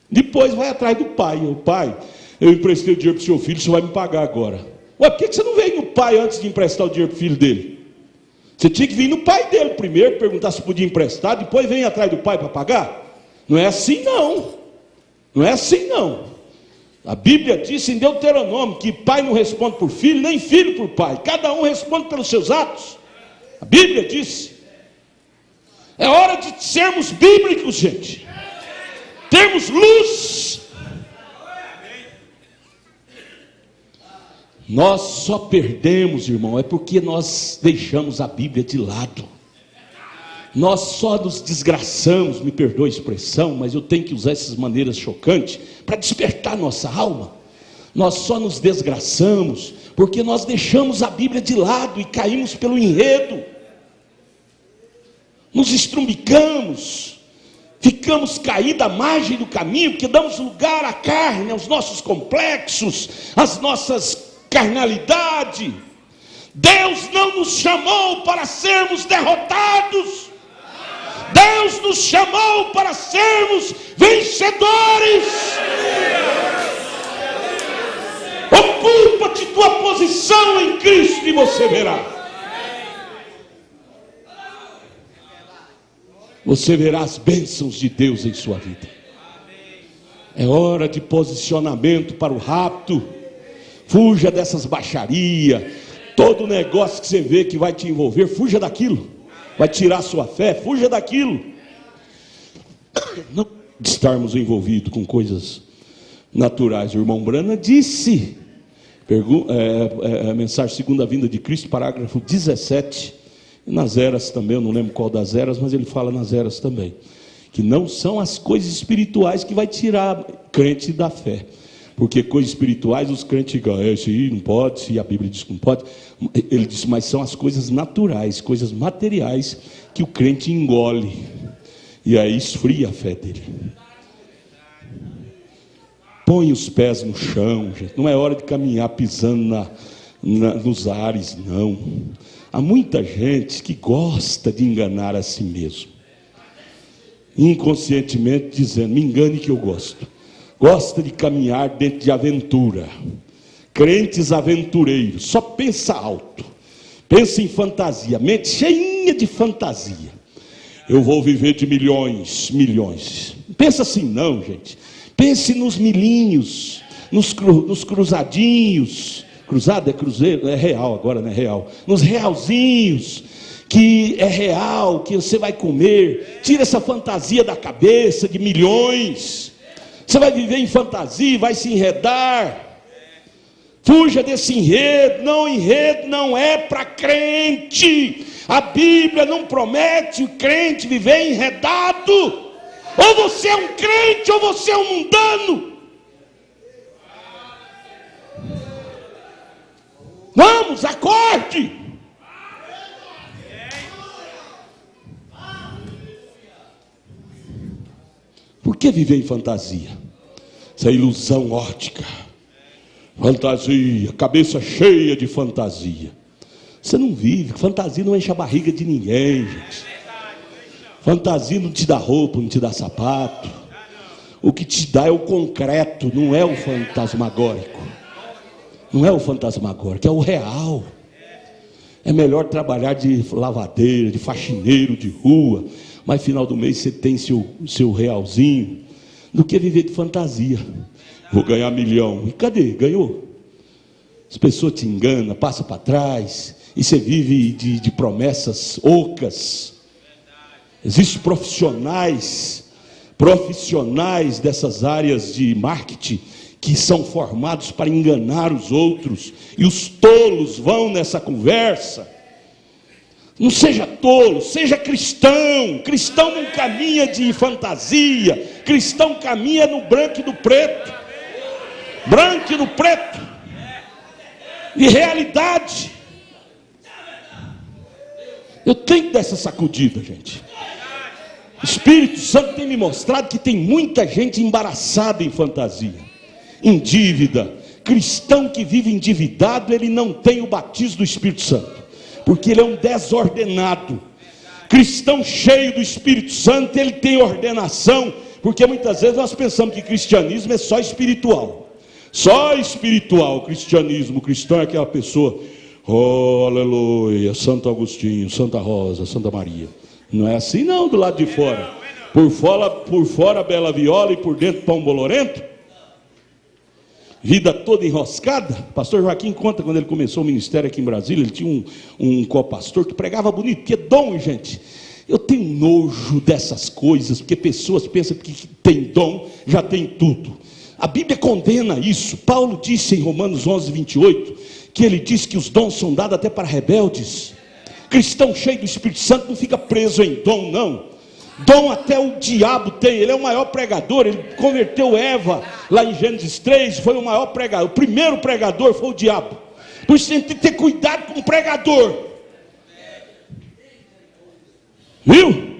Depois vai atrás do pai: o pai, eu emprestei o dinheiro para o seu filho, você vai me pagar agora. Ué, por que você não veio no pai antes de emprestar o dinheiro para o filho dele? Você tinha que vir no pai dele primeiro, perguntar se podia emprestar, depois vem atrás do pai para pagar. Não é assim não, não é assim não. A Bíblia diz em Deuteronômio que pai não responde por filho, nem filho por pai, cada um responde pelos seus atos. A Bíblia diz. É hora de sermos bíblicos, gente, termos luz. Nós só perdemos, irmão, é porque nós deixamos a Bíblia de lado. Nós só nos desgraçamos, me perdoe a expressão, mas eu tenho que usar essas maneiras chocantes para despertar nossa alma. Nós só nos desgraçamos porque nós deixamos a Bíblia de lado e caímos pelo enredo. Nos estrumbicamos, ficamos caídos à margem do caminho, porque damos lugar à carne, aos nossos complexos, às nossas carnalidades. Deus não nos chamou para sermos derrotados. Deus nos chamou para sermos vencedores. Ocupa-te tua posição em Cristo e você verá. Você verá as bênçãos de Deus em sua vida. É hora de posicionamento para o rapto. Fuja dessas baixarias. Todo negócio que você vê que vai te envolver, fuja daquilo. Vai tirar a sua fé, fuja daquilo. Não estarmos envolvidos com coisas naturais. O irmão Branham disse, a mensagem segunda vinda de Cristo, parágrafo 17, e nas eras também, eu não lembro qual das eras, mas ele fala nas eras também, que não são as coisas espirituais que vai tirar crente da fé. Porque coisas espirituais os crentes digam: isso aí não pode, se a Bíblia diz que não pode. Ele disse: mas são as coisas naturais, coisas materiais que o crente engole, e aí esfria a fé dele. Põe os pés no chão, gente. Não é hora de caminhar pisando nos ares, não. Há muita gente que gosta de enganar a si mesmo, inconscientemente dizendo: me engane que eu gosto. Gosta de caminhar dentro de aventura. Crentes aventureiros, só pensa alto, pensa em fantasia, mente cheinha de fantasia. Eu vou viver de milhões. Pensa assim não, gente. Pense nos milhinhos, nos cruzadinhos. Cruzado é cruzeiro? É real agora, né? Real. Nos realzinhos, que é real, que você vai comer. Tira essa fantasia da cabeça de milhões. Você vai viver em fantasia, vai se enredar. Fuja desse enredo não é para crente. A Bíblia não promete o crente viver enredado. Ou você é um crente ou você é um mundano. Vamos, acorde. Por que viver em fantasia? Essa ilusão óptica. Fantasia, cabeça cheia de fantasia. Você não vive, fantasia não enche a barriga de ninguém, gente. Fantasia não te dá roupa, não te dá sapato. O que te dá é o concreto, não é o fantasmagórico. Não é o fantasmagórico, é o real. É melhor trabalhar de lavadeira, de faxineiro de rua, mas final do mês você tem seu realzinho, do que viver de fantasia. Vou ganhar 1 milhão. E cadê? Ganhou? As pessoas te enganam, passam para trás, e você vive de promessas ocas. Existem profissionais dessas áreas de marketing, que são formados para enganar os outros, e os tolos vão nessa conversa. Não seja tolo, seja cristão. Cristão não caminha de fantasia, cristão caminha no branco e no preto. Branco e no preto, de realidade. Eu tenho que dar essa sacudida, gente. O Espírito Santo tem me mostrado que tem muita gente embaraçada em fantasia, em dívida. Cristão que vive endividado, ele não tem o batismo do Espírito Santo, porque ele é um desordenado. Cristão cheio do Espírito Santo, ele tem ordenação, porque muitas vezes nós pensamos que cristianismo é só espiritual. Só espiritual. O cristianismo, o cristão é aquela pessoa, oh, aleluia, Santo Agostinho, Santa Rosa, Santa Maria. Não é assim não, do lado de fora. Por fora bela viola e por dentro pão bolorento. Vida toda enroscada. Pastor Joaquim conta, quando ele começou o ministério aqui em Brasília, ele tinha um co-pastor que pregava bonito, porque é dom, gente. Eu tenho nojo dessas coisas, porque pessoas pensam que tem dom, já tem tudo. A Bíblia condena isso. Paulo disse em Romanos 11, 28, que ele diz que os dons são dados até para rebeldes. Cristão cheio do Espírito Santo não fica preso em dom, não. Dom até o diabo tem. Ele é o maior pregador. Ele converteu Eva lá em Gênesis 3, foi o maior pregador. O primeiro pregador foi o diabo. Por isso tem que ter cuidado com o pregador. Viu?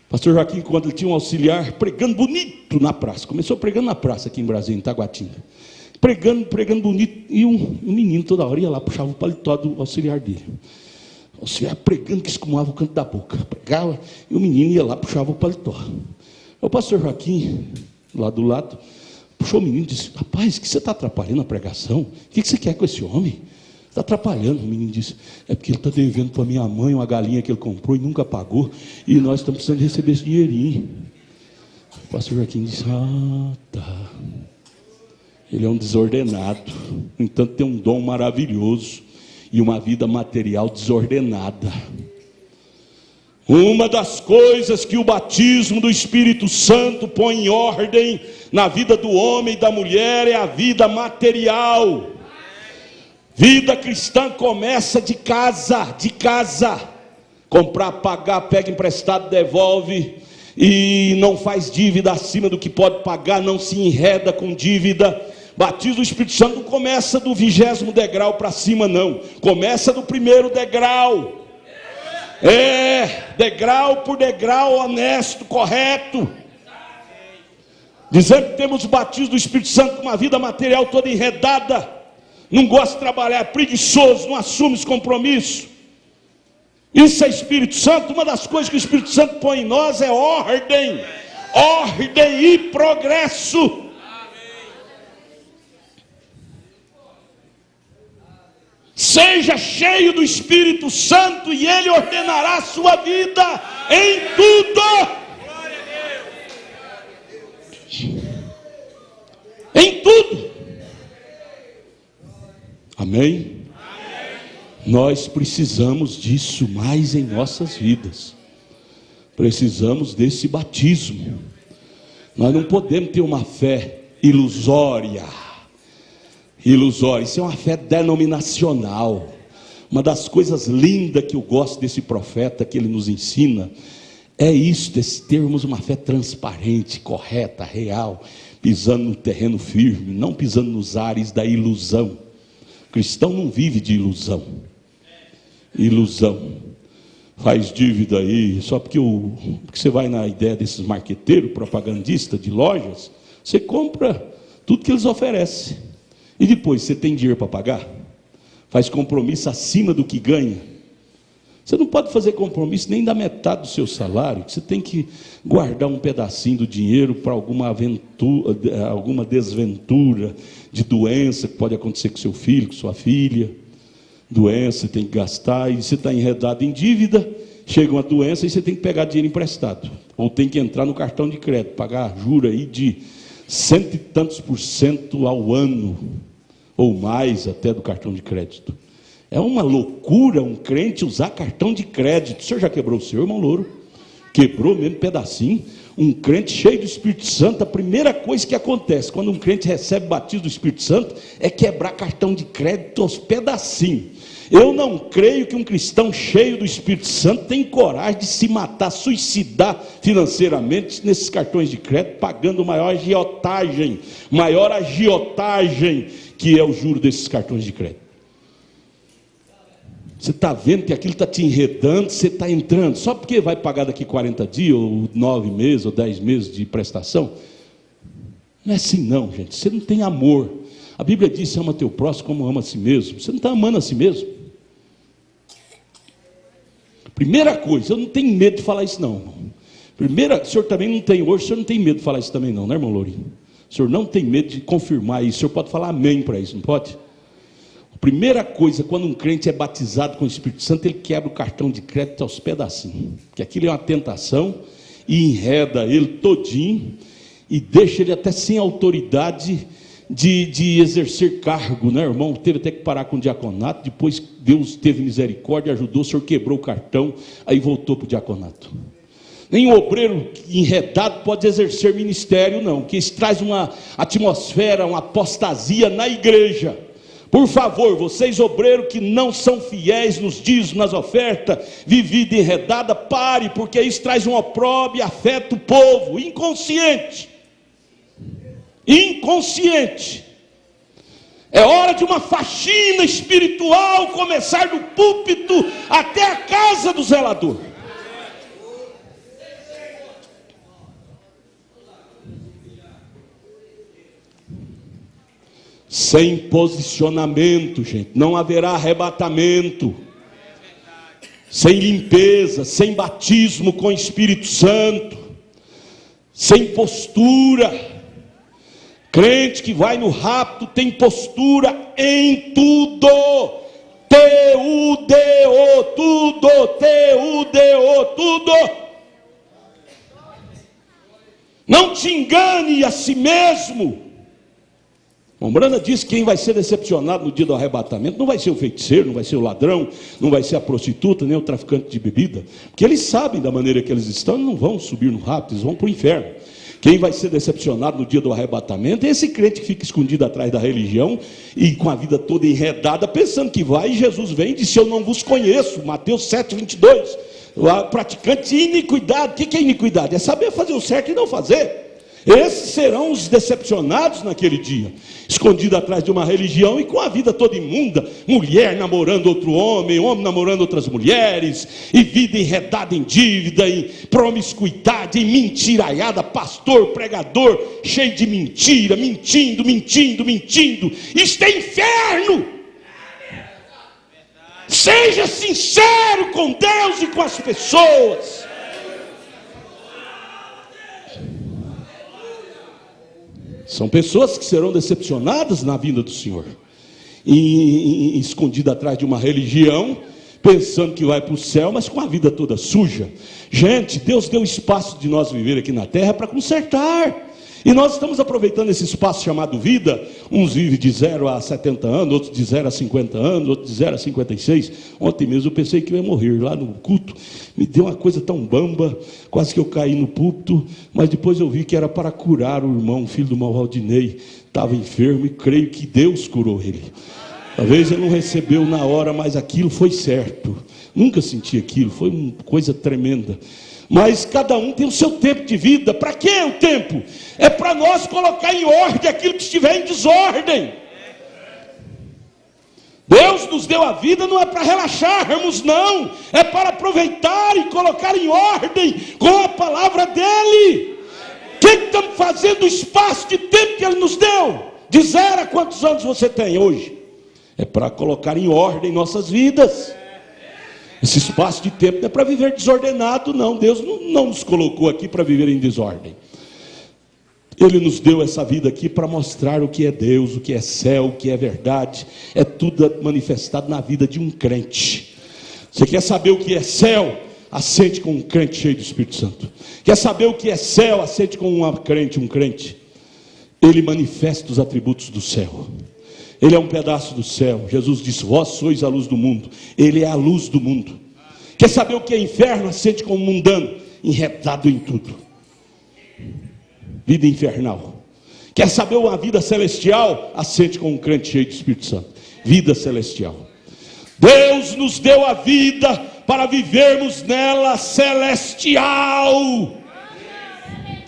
Pastor Joaquim, quando ele tinha um auxiliar pregando bonito na praça, começou pregando na praça aqui em Brasília, em Taguatinga, pregando bonito, e um menino toda hora ia lá, puxava o paletó do auxiliar dele. O auxiliar pregando que escumava o canto da boca, pregava, e o menino ia lá, puxava o paletó. O pastor Joaquim, lá do lado, puxou o menino e disse: rapaz, que você está atrapalhando a pregação? O que você quer com esse homem? Está atrapalhando. O menino disse: é porque ele está devendo para minha mãe uma galinha que ele comprou e nunca pagou, e nós estamos precisando receber esse dinheirinho. O pastor Joaquim disse: ah, tá. Ele é um desordenado, no entanto tem um dom maravilhoso e uma vida material desordenada. Uma das coisas que o batismo do Espírito Santo põe em ordem na vida do homem e da mulher é a vida material. Vida cristã começa de casa. Comprar, pagar, pega emprestado, devolve, e não faz dívida acima do que pode pagar, não se enreda com dívida. Batismo do Espírito Santo não começa do 20º degrau para cima, não. Começa do 1º degrau. Degrau por degrau, honesto, correto. Dizendo que temos o batismo do Espírito Santo com uma vida material toda enredada, não gosta de trabalhar, é preguiçoso, não assume esse compromisso. Isso é Espírito Santo. Uma das coisas que o Espírito Santo põe em nós é ordem e progresso. Seja cheio do Espírito Santo e Ele ordenará a sua vida em tudo. Em tudo. Amém? Nós precisamos disso mais em nossas vidas. Precisamos desse batismo. Nós não podemos ter uma fé ilusória. Isso é uma fé denominacional. Uma das coisas lindas que eu gosto desse profeta, que ele nos ensina, é isso, termos uma fé transparente, correta, real, pisando no terreno firme, não pisando nos ares da ilusão. O cristão não vive de ilusão. Faz dívida aí, só porque você vai na ideia desses marqueteiros, propagandistas de lojas, você compra tudo que eles oferecem, e depois você tem dinheiro para pagar? Faz compromisso acima do que ganha. Você não pode fazer compromisso nem da metade do seu salário, você tem que guardar um pedacinho do dinheiro para alguma desventura de doença que pode acontecer com seu filho, com sua filha. Doença, tem que gastar, e você está enredado em dívida, chega uma doença e você tem que pegar dinheiro emprestado, ou tem que entrar no cartão de crédito, pagar juros aí de 100 e tantos % ao ano, ou mais até do cartão de crédito. É uma loucura um crente usar cartão de crédito. O senhor já quebrou o seu, irmão Louro? Quebrou mesmo pedacinho. Um crente cheio do Espírito Santo, a primeira coisa que acontece quando um crente recebe o batismo do Espírito Santo é quebrar cartão de crédito aos pedacinhos. Eu não creio que um cristão cheio do Espírito Santo tem coragem de se matar, suicidar financeiramente nesses cartões de crédito, pagando maior agiotagem que é o juro desses cartões de crédito. Você está vendo que aquilo está te enredando, você está entrando, só porque vai pagar daqui 40 dias, ou 9 meses, ou 10 meses de prestação. Não é assim não, gente. Você não tem amor. A Bíblia diz: ama teu próximo como ama a si mesmo. Você não está amando a si mesmo. Primeira coisa, eu não tenho medo de falar isso não, irmão. O senhor também não tem hoje, o senhor não tem medo de falar isso também não, né, irmão Lourinho? O senhor não tem medo de confirmar isso, o senhor pode falar amém para isso, não pode? Primeira coisa, quando um crente é batizado com o Espírito Santo, ele quebra o cartão de crédito aos pedacinhos, porque aquilo é uma tentação, e enreda ele todinho, e deixa ele até sem autoridade de exercer cargo, né, irmão? Teve até que parar com o diaconato, depois Deus teve misericórdia, ajudou, o senhor quebrou o cartão, aí voltou para o diaconato. Nem obreiro enredado pode exercer ministério não, que isso traz uma atmosfera, uma apostasia na igreja. Por favor, vocês obreiros que não são fiéis nos dízimos, nas ofertas, vivida enredada, pare, porque isso traz um opróbrio e afeta o povo, inconsciente. É hora de uma faxina espiritual começar do púlpito até a casa do zelador. Sem posicionamento, gente, não haverá arrebatamento. Sem limpeza, sem batismo com o Espírito Santo, sem postura. Crente que vai no rapto tem postura em tudo. T-U-D-O, tudo, T-U-D-O, tudo. Não te engane a si mesmo. Brana diz que quem vai ser decepcionado no dia do arrebatamento não vai ser o feiticeiro, não vai ser o ladrão, não vai ser a prostituta, nem o traficante de bebida, porque eles sabem da maneira que eles estão, não vão subir no rapto, eles vão para o inferno. Quem vai ser decepcionado no dia do arrebatamento é esse crente que fica escondido atrás da religião e com a vida toda enredada, pensando que vai, e Jesus vem e disse: eu não vos conheço, Mateus 7:22, praticante de iniquidade. O que é iniquidade? É saber fazer o certo e não fazer. Esses serão os decepcionados naquele dia, escondido atrás de uma religião e com a vida toda imunda, mulher namorando outro homem, homem namorando outras mulheres, e vida enredada em dívida, em promiscuidade, em mentiraiada, pastor, pregador, cheio de mentira, mentindo. Isto é inferno. Seja sincero com Deus e com as pessoas. São pessoas que serão decepcionadas na vinda do Senhor, e escondida atrás de uma religião, pensando que vai para o céu, mas com a vida toda suja. Gente, Deus deu espaço de nós viver aqui na terra para consertar, e nós estamos aproveitando esse espaço chamado vida. Uns vivem de 0 a 70 anos, outros de 0 a 50 anos, outros de 0 a 56. Ontem mesmo eu pensei que eu ia morrer lá no culto, me deu uma coisa tão bamba, quase que eu caí no púlpito, mas depois eu vi que era para curar o irmão, filho do irmão Valdinei, estava enfermo, e creio que Deus curou ele. Talvez ele não recebeu na hora, mas aquilo foi certo. Nunca senti aquilo, foi uma coisa tremenda. Mas cada um tem o seu tempo de vida. Para que o tempo? É para nós colocar em ordem aquilo que estiver em desordem. Deus nos deu a vida, não é para relaxarmos, não. É para aproveitar e colocar em ordem com a palavra dEle. O que estamos fazendo? O espaço de tempo que Ele nos deu. De 0 a quantos anos você tem hoje? É para colocar em ordem nossas vidas. Esse espaço de tempo não é para viver desordenado, não. Deus não nos colocou aqui para viver em desordem. Ele nos deu essa vida aqui para mostrar o que é Deus, o que é céu, o que é verdade. É tudo manifestado na vida de um crente. Você quer saber o que é céu? Assente com um crente cheio do Espírito Santo. Quer saber o que é céu? Assente com um crente. Ele manifesta os atributos do céu. Ele é um pedaço do céu. Jesus disse: vós sois a luz do mundo. Ele é a luz do mundo. Quer saber o que é inferno? Assente como mundano, enredado em tudo. Vida infernal. Quer saber uma vida celestial? Assente com um crente cheio do Espírito Santo. Vida celestial. Deus nos deu a vida para vivermos nela celestial.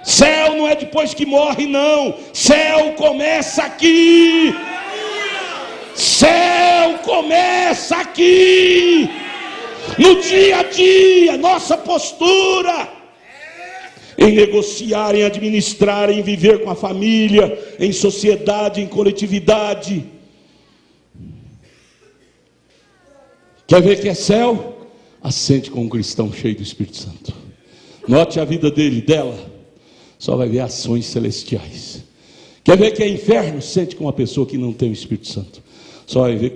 Céu não é depois que morre, não. Céu começa aqui. Céu começa aqui, no dia a dia, nossa postura em negociar, em administrar, em viver com a família, em sociedade, em coletividade. Quer ver que é céu? Assente com um cristão cheio do Espírito Santo. Note a vida dela, só vai ver ações celestiais. Quer ver que é inferno? Sente com uma pessoa que não tem o Espírito Santo. Só vai ver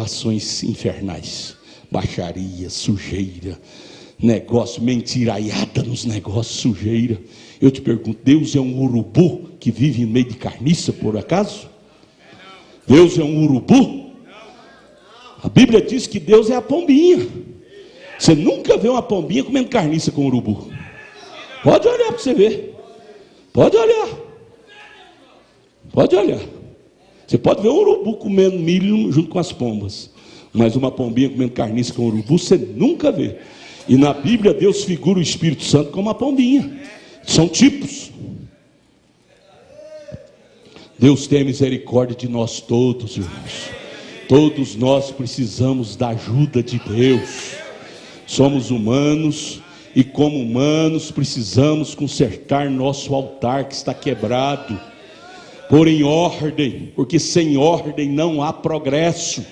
ações infernais, baixaria, sujeira, negócio, mentiraiada nos negócios, sujeira. Eu te pergunto, Deus é um urubu que vive em meio de carniça, por acaso? Deus é um urubu? A Bíblia diz que Deus é a pombinha. Você nunca vê uma pombinha comendo carniça com urubu. Pode olhar para você ver. Pode olhar. Você pode ver um urubu comendo milho junto com as pombas, mas uma pombinha comendo carniça com urubu você nunca vê. E na Bíblia Deus figura o Espírito Santo como uma pombinha. São tipos. Deus tem misericórdia de nós todos, irmãos. Todos nós precisamos da ajuda de Deus. Somos humanos e como humanos precisamos consertar nosso altar que está quebrado. Pôr em ordem, porque sem ordem não há progresso.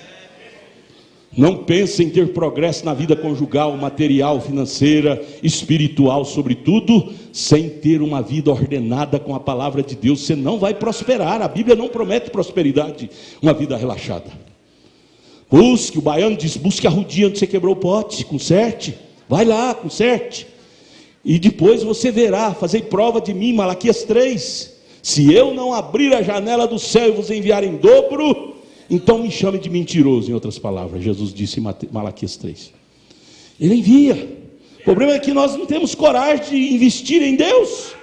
Não pense em ter progresso na vida conjugal, material, financeira, espiritual, sobretudo, sem ter uma vida ordenada com a palavra de Deus. Você não vai prosperar. A Bíblia não promete prosperidade, uma vida relaxada. Busque, o baiano diz, busque a rodinha onde você quebrou o pote, conserte. Vai lá, conserte. E depois você verá, fazei prova de mim, Malaquias 3. Se eu não abrir a janela do céu e vos enviar em dobro, então me chame de mentiroso, em outras palavras. Jesus disse em Malaquias 3. Ele envia. O problema é que nós não temos coragem de investir em Deus.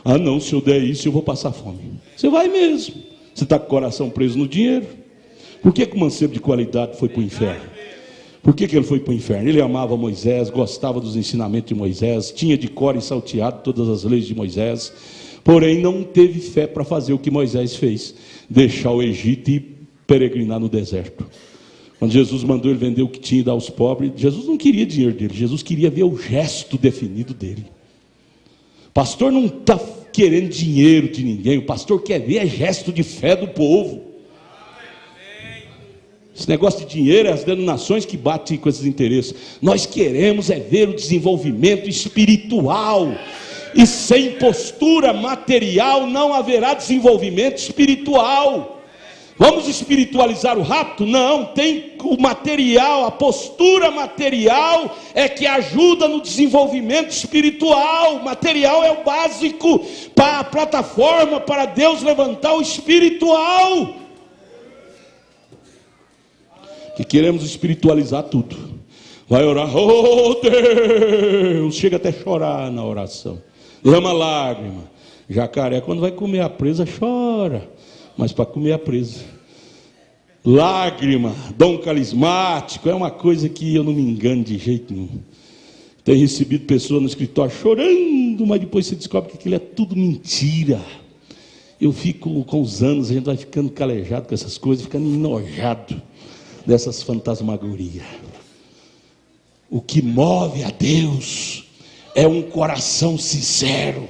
Ah não, se eu der isso eu vou passar fome. Você vai mesmo. Você está com o coração preso no dinheiro. Por que o mancebo de qualidade foi para o inferno? Por que ele foi para o inferno? Ele amava Moisés, gostava dos ensinamentos de Moisés, tinha de cor e salteado todas as leis de Moisés. Porém, não teve fé para fazer o que Moisés fez, deixar o Egito e peregrinar no deserto. Quando Jesus mandou ele vender o que tinha e dar aos pobres, Jesus não queria dinheiro dele, Jesus queria ver o gesto definido dele. O pastor não está querendo dinheiro de ninguém, o pastor quer ver gesto de fé do povo. Esse negócio de dinheiro é as denominações que batem com esses interesses. Nós queremos é ver o desenvolvimento espiritual, e sem postura material não haverá desenvolvimento espiritual. Vamos espiritualizar o rapto? Não, tem o material, a postura material é que ajuda no desenvolvimento espiritual. O material é o básico para a plataforma para Deus levantar o espiritual. Que queremos espiritualizar tudo. Vai orar, oh Deus, chega até a chorar na oração, derrama lágrima. Jacaré, quando vai comer a presa, chora, mas para comer a presa. Lágrima, dom carismático, é uma coisa que eu não me engano de jeito nenhum. Tem recebido pessoas no escritório chorando, mas depois você descobre que aquilo é tudo mentira. Eu fico, com os anos, a gente vai ficando calejado com essas coisas, ficando enojado dessas fantasmagorias. O que move a Deus é um coração sincero,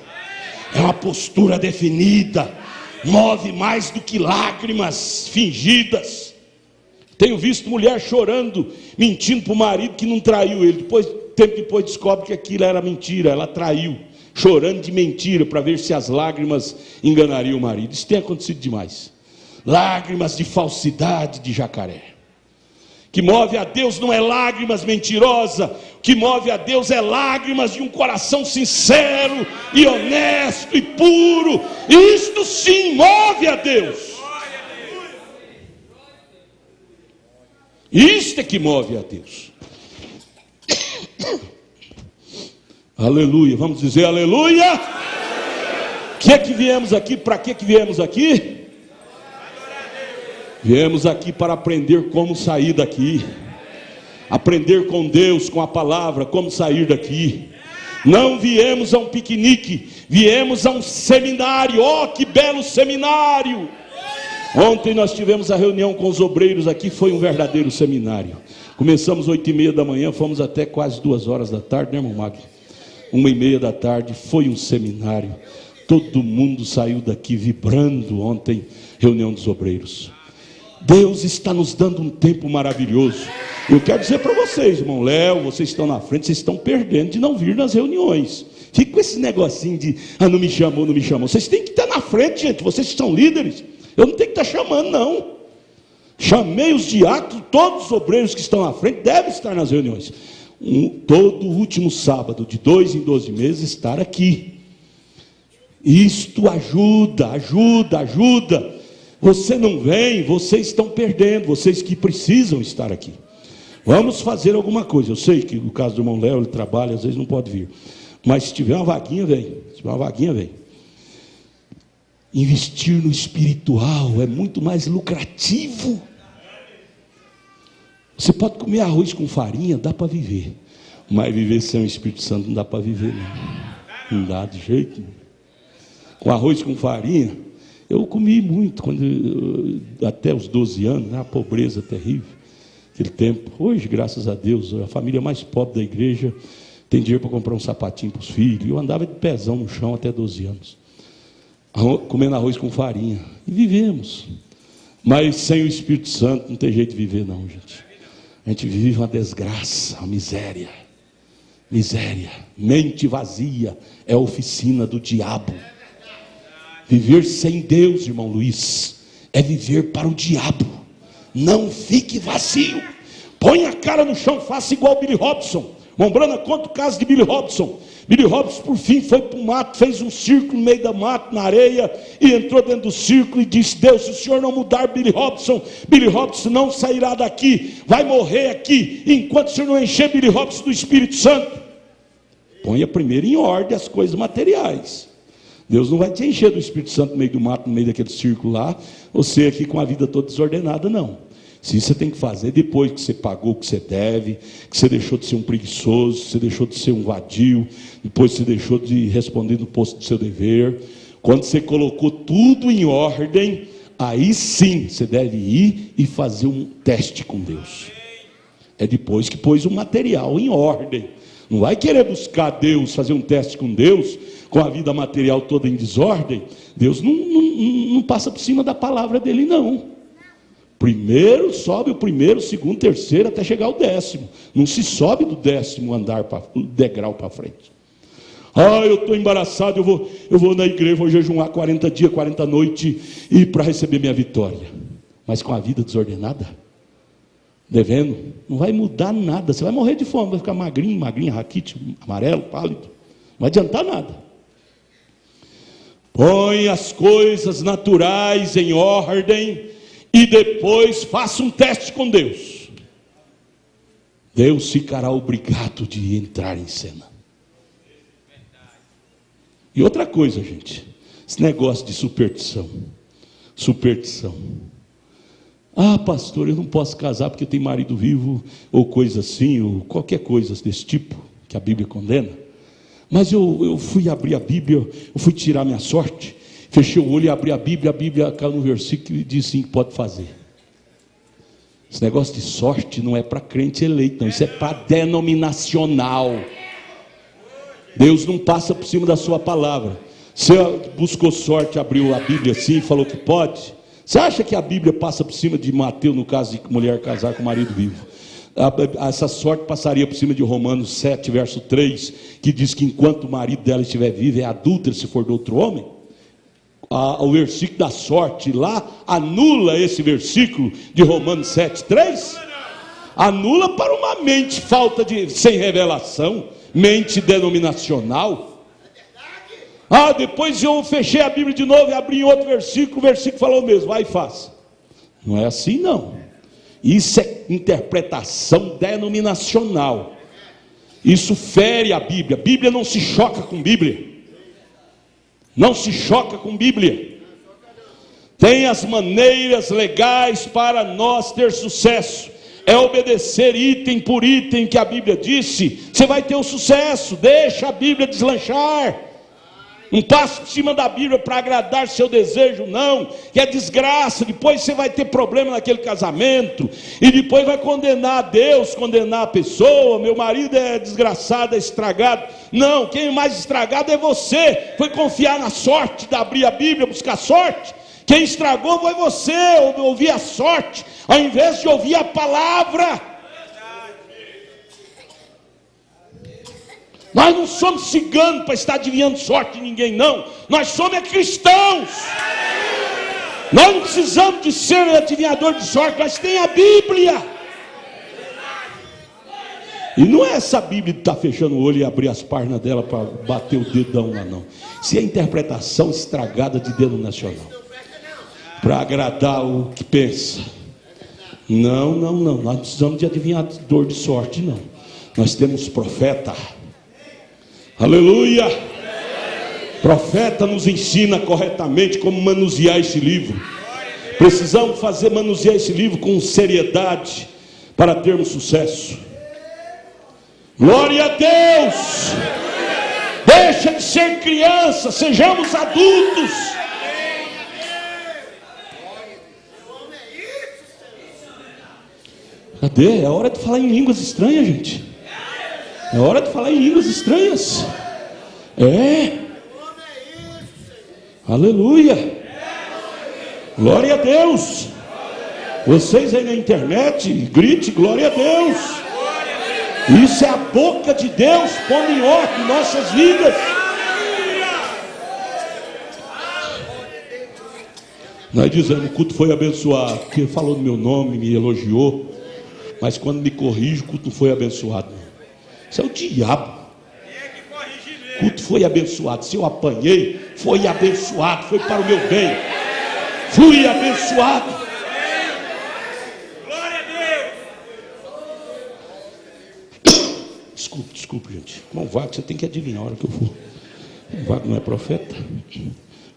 é uma postura definida, move mais do que lágrimas fingidas. Tenho visto mulher chorando, mentindo para o marido que não traiu ele, tempo depois descobre que aquilo era mentira, ela traiu, chorando de mentira para ver se as lágrimas enganariam o marido. Isso tem acontecido demais. Lágrimas de falsidade de jacaré. O que move a Deus não é lágrimas mentirosas, o que move a Deus é lágrimas de um coração sincero e honesto e puro. Isto sim move a Deus. Isto é que move a Deus. Aleluia, vamos dizer aleluia. Que é que viemos aqui? Para que viemos aqui? Viemos aqui para aprender como sair daqui, aprender com Deus, com a palavra, como sair daqui. Não viemos a um piquenique, viemos a um seminário. Oh, que belo seminário! Ontem nós tivemos a reunião com os obreiros aqui, foi um verdadeiro seminário. Começamos 8h30 da manhã, fomos até quase 2 horas da tarde, né, irmão Magno? 1h30 da tarde, foi um seminário. Todo mundo saiu daqui vibrando ontem, reunião dos obreiros. Deus está nos dando um tempo maravilhoso. Eu quero dizer para vocês, irmão Léo, vocês estão na frente, vocês estão perdendo de não vir nas reuniões. Fica com esse negocinho de, não me chamou, não me chamou. Vocês têm que estar na frente, gente, vocês são líderes. Eu não tenho que estar chamando, não. Chamei os diáconos, todos os obreiros que estão na frente devem estar nas reuniões. Todo último sábado, de 2 em 12 meses, estar aqui. Isto ajuda. Você não vem, vocês estão perdendo, vocês que precisam estar aqui. Vamos fazer alguma coisa. Eu sei que no caso do irmão Léo, ele trabalha, às vezes não pode vir. Mas se tiver uma vaguinha, vem. Investir no espiritual é muito mais lucrativo. Você pode comer arroz com farinha, dá para viver. Mas viver sem o Espírito Santo não dá para viver, não. Não dá de jeito nenhum. Com arroz com farinha, eu comi muito, até os 12 anos, a pobreza terrível, aquele tempo. Hoje, graças a Deus, a família mais pobre da igreja tem dinheiro para comprar um sapatinho para os filhos. Eu andava de pezão no chão até 12 anos, comendo arroz com farinha, e vivemos. Mas sem o Espírito Santo não tem jeito de viver, não, gente. A gente vive uma desgraça, uma miséria. Mente vazia é a oficina do diabo. Viver sem Deus, irmão Luiz, é viver para o diabo. Não fique vazio. Põe a cara no chão, faça igual Billy Robson. Irmão Brana, conta o caso de Billy Robson. Billy Robson, por fim, foi para o mato, fez um círculo no meio da mato, na areia, e entrou dentro do círculo e disse: Deus, se o Senhor não mudar Billy Robson não sairá daqui, vai morrer aqui, enquanto o Senhor não encher Billy Robson do Espírito Santo. Ponha primeiro em ordem as coisas materiais. Deus não vai te encher do Espírito Santo no meio do mato, no meio daquele círculo lá, você aqui com a vida toda desordenada, não. Isso você tem que fazer depois que você pagou o que você deve, que você deixou de ser um preguiçoso, você deixou de ser um vadio, depois você deixou de responder no posto do seu dever. Quando você colocou tudo em ordem, aí sim você deve ir e fazer um teste com Deus. É depois que pôs o material em ordem. Não vai querer buscar Deus, fazer um teste com Deus, com a vida material toda em desordem. Deus não passa por cima da palavra dele, não. Primeiro sobe o primeiro, segundo, terceiro, até chegar ao 10º. Não se sobe do 10º andar, degrau para frente. Eu estou embaraçado, eu vou na igreja, vou jejuar 40 dias, 40 noites, e para receber minha vitória. Mas com a vida desordenada, devendo, não vai mudar nada. Você vai morrer de fome, vai ficar magrinho, raquítico, amarelo, pálido. Não vai adiantar nada. Põe as coisas naturais em ordem e depois faça um teste com Deus. Deus ficará obrigado de entrar em cena. E outra coisa, gente, esse negócio de superstição. Pastor, eu não posso casar porque tem marido vivo, ou coisa assim, ou qualquer coisa desse tipo, que a Bíblia condena. Mas eu fui abrir a Bíblia, eu fui tirar minha sorte, fechei o olho e abri a Bíblia caiu no versículo e disse sim, pode fazer. Esse negócio de sorte não é para crente eleito, não, isso é para denominacional. Deus não passa por cima da sua palavra. Você buscou sorte, abriu a Bíblia assim e falou que pode. Você acha que a Bíblia passa por cima de Mateus, no caso de mulher casar com marido vivo? Essa sorte passaria por cima de Romanos 7, verso 3, que diz que enquanto o marido dela estiver vivo, é adúltera se for de outro homem. O versículo da sorte lá anula esse versículo de Romanos 7, 3. Anula para uma mente sem revelação, mente denominacional. Depois eu fechei a Bíblia de novo e abri em outro versículo, o versículo falou mesmo, vai e faça. Não é assim não. Isso é interpretação denominacional. Isso fere a Bíblia. A Bíblia não se choca com Bíblia. Não se choca com Bíblia. Tem as maneiras legais para nós ter sucesso. É obedecer item por item que a Bíblia disse. Você vai ter o sucesso. Deixa a Bíblia deslanchar. Não passe por cima da Bíblia para agradar seu desejo, não, que é desgraça. Depois você vai ter problema naquele casamento, e depois vai condenar a Deus, condenar a pessoa. Meu marido é desgraçado, é estragado. Não, quem é mais estragado é você. Foi confiar na sorte de abrir a Bíblia, buscar sorte. Quem estragou foi você, ouvir a sorte, ao invés de ouvir a palavra. Nós não somos ciganos para estar adivinhando sorte de ninguém, não. Nós somos cristãos. Nós não precisamos de ser adivinhador de sorte, nós temos a Bíblia. E não é essa Bíblia de estar fechando o olho e abrir as páginas dela para bater o dedão lá, não. Isso é interpretação estragada de denominacional, para agradar o que pensa. Não, nós não precisamos de adivinhador de sorte, não. Nós temos profeta. Aleluia! Profeta nos ensina corretamente como manusear esse livro. Precisamos manusear esse livro com seriedade para termos sucesso. Glória a Deus! Deixa de ser criança, sejamos adultos. Cadê? É hora de falar em línguas estranhas, gente. É hora de falar em línguas estranhas. Aleluia. Glória a Deus. Vocês aí na internet, grite glória a Deus. Isso é a boca de Deus pondo em ordem nossas vidas. Nós dizemos, o culto foi abençoado, porque falou no meu nome, me elogiou. Mas quando me corrige, o culto não foi abençoado. Isso é o diabo. O culto foi abençoado. Se eu apanhei, foi abençoado. Foi para o meu bem. Fui abençoado. Glória a Deus. Desculpe, gente. Irmão Vago, você tem que adivinhar a hora que eu for. O Vago não é profeta,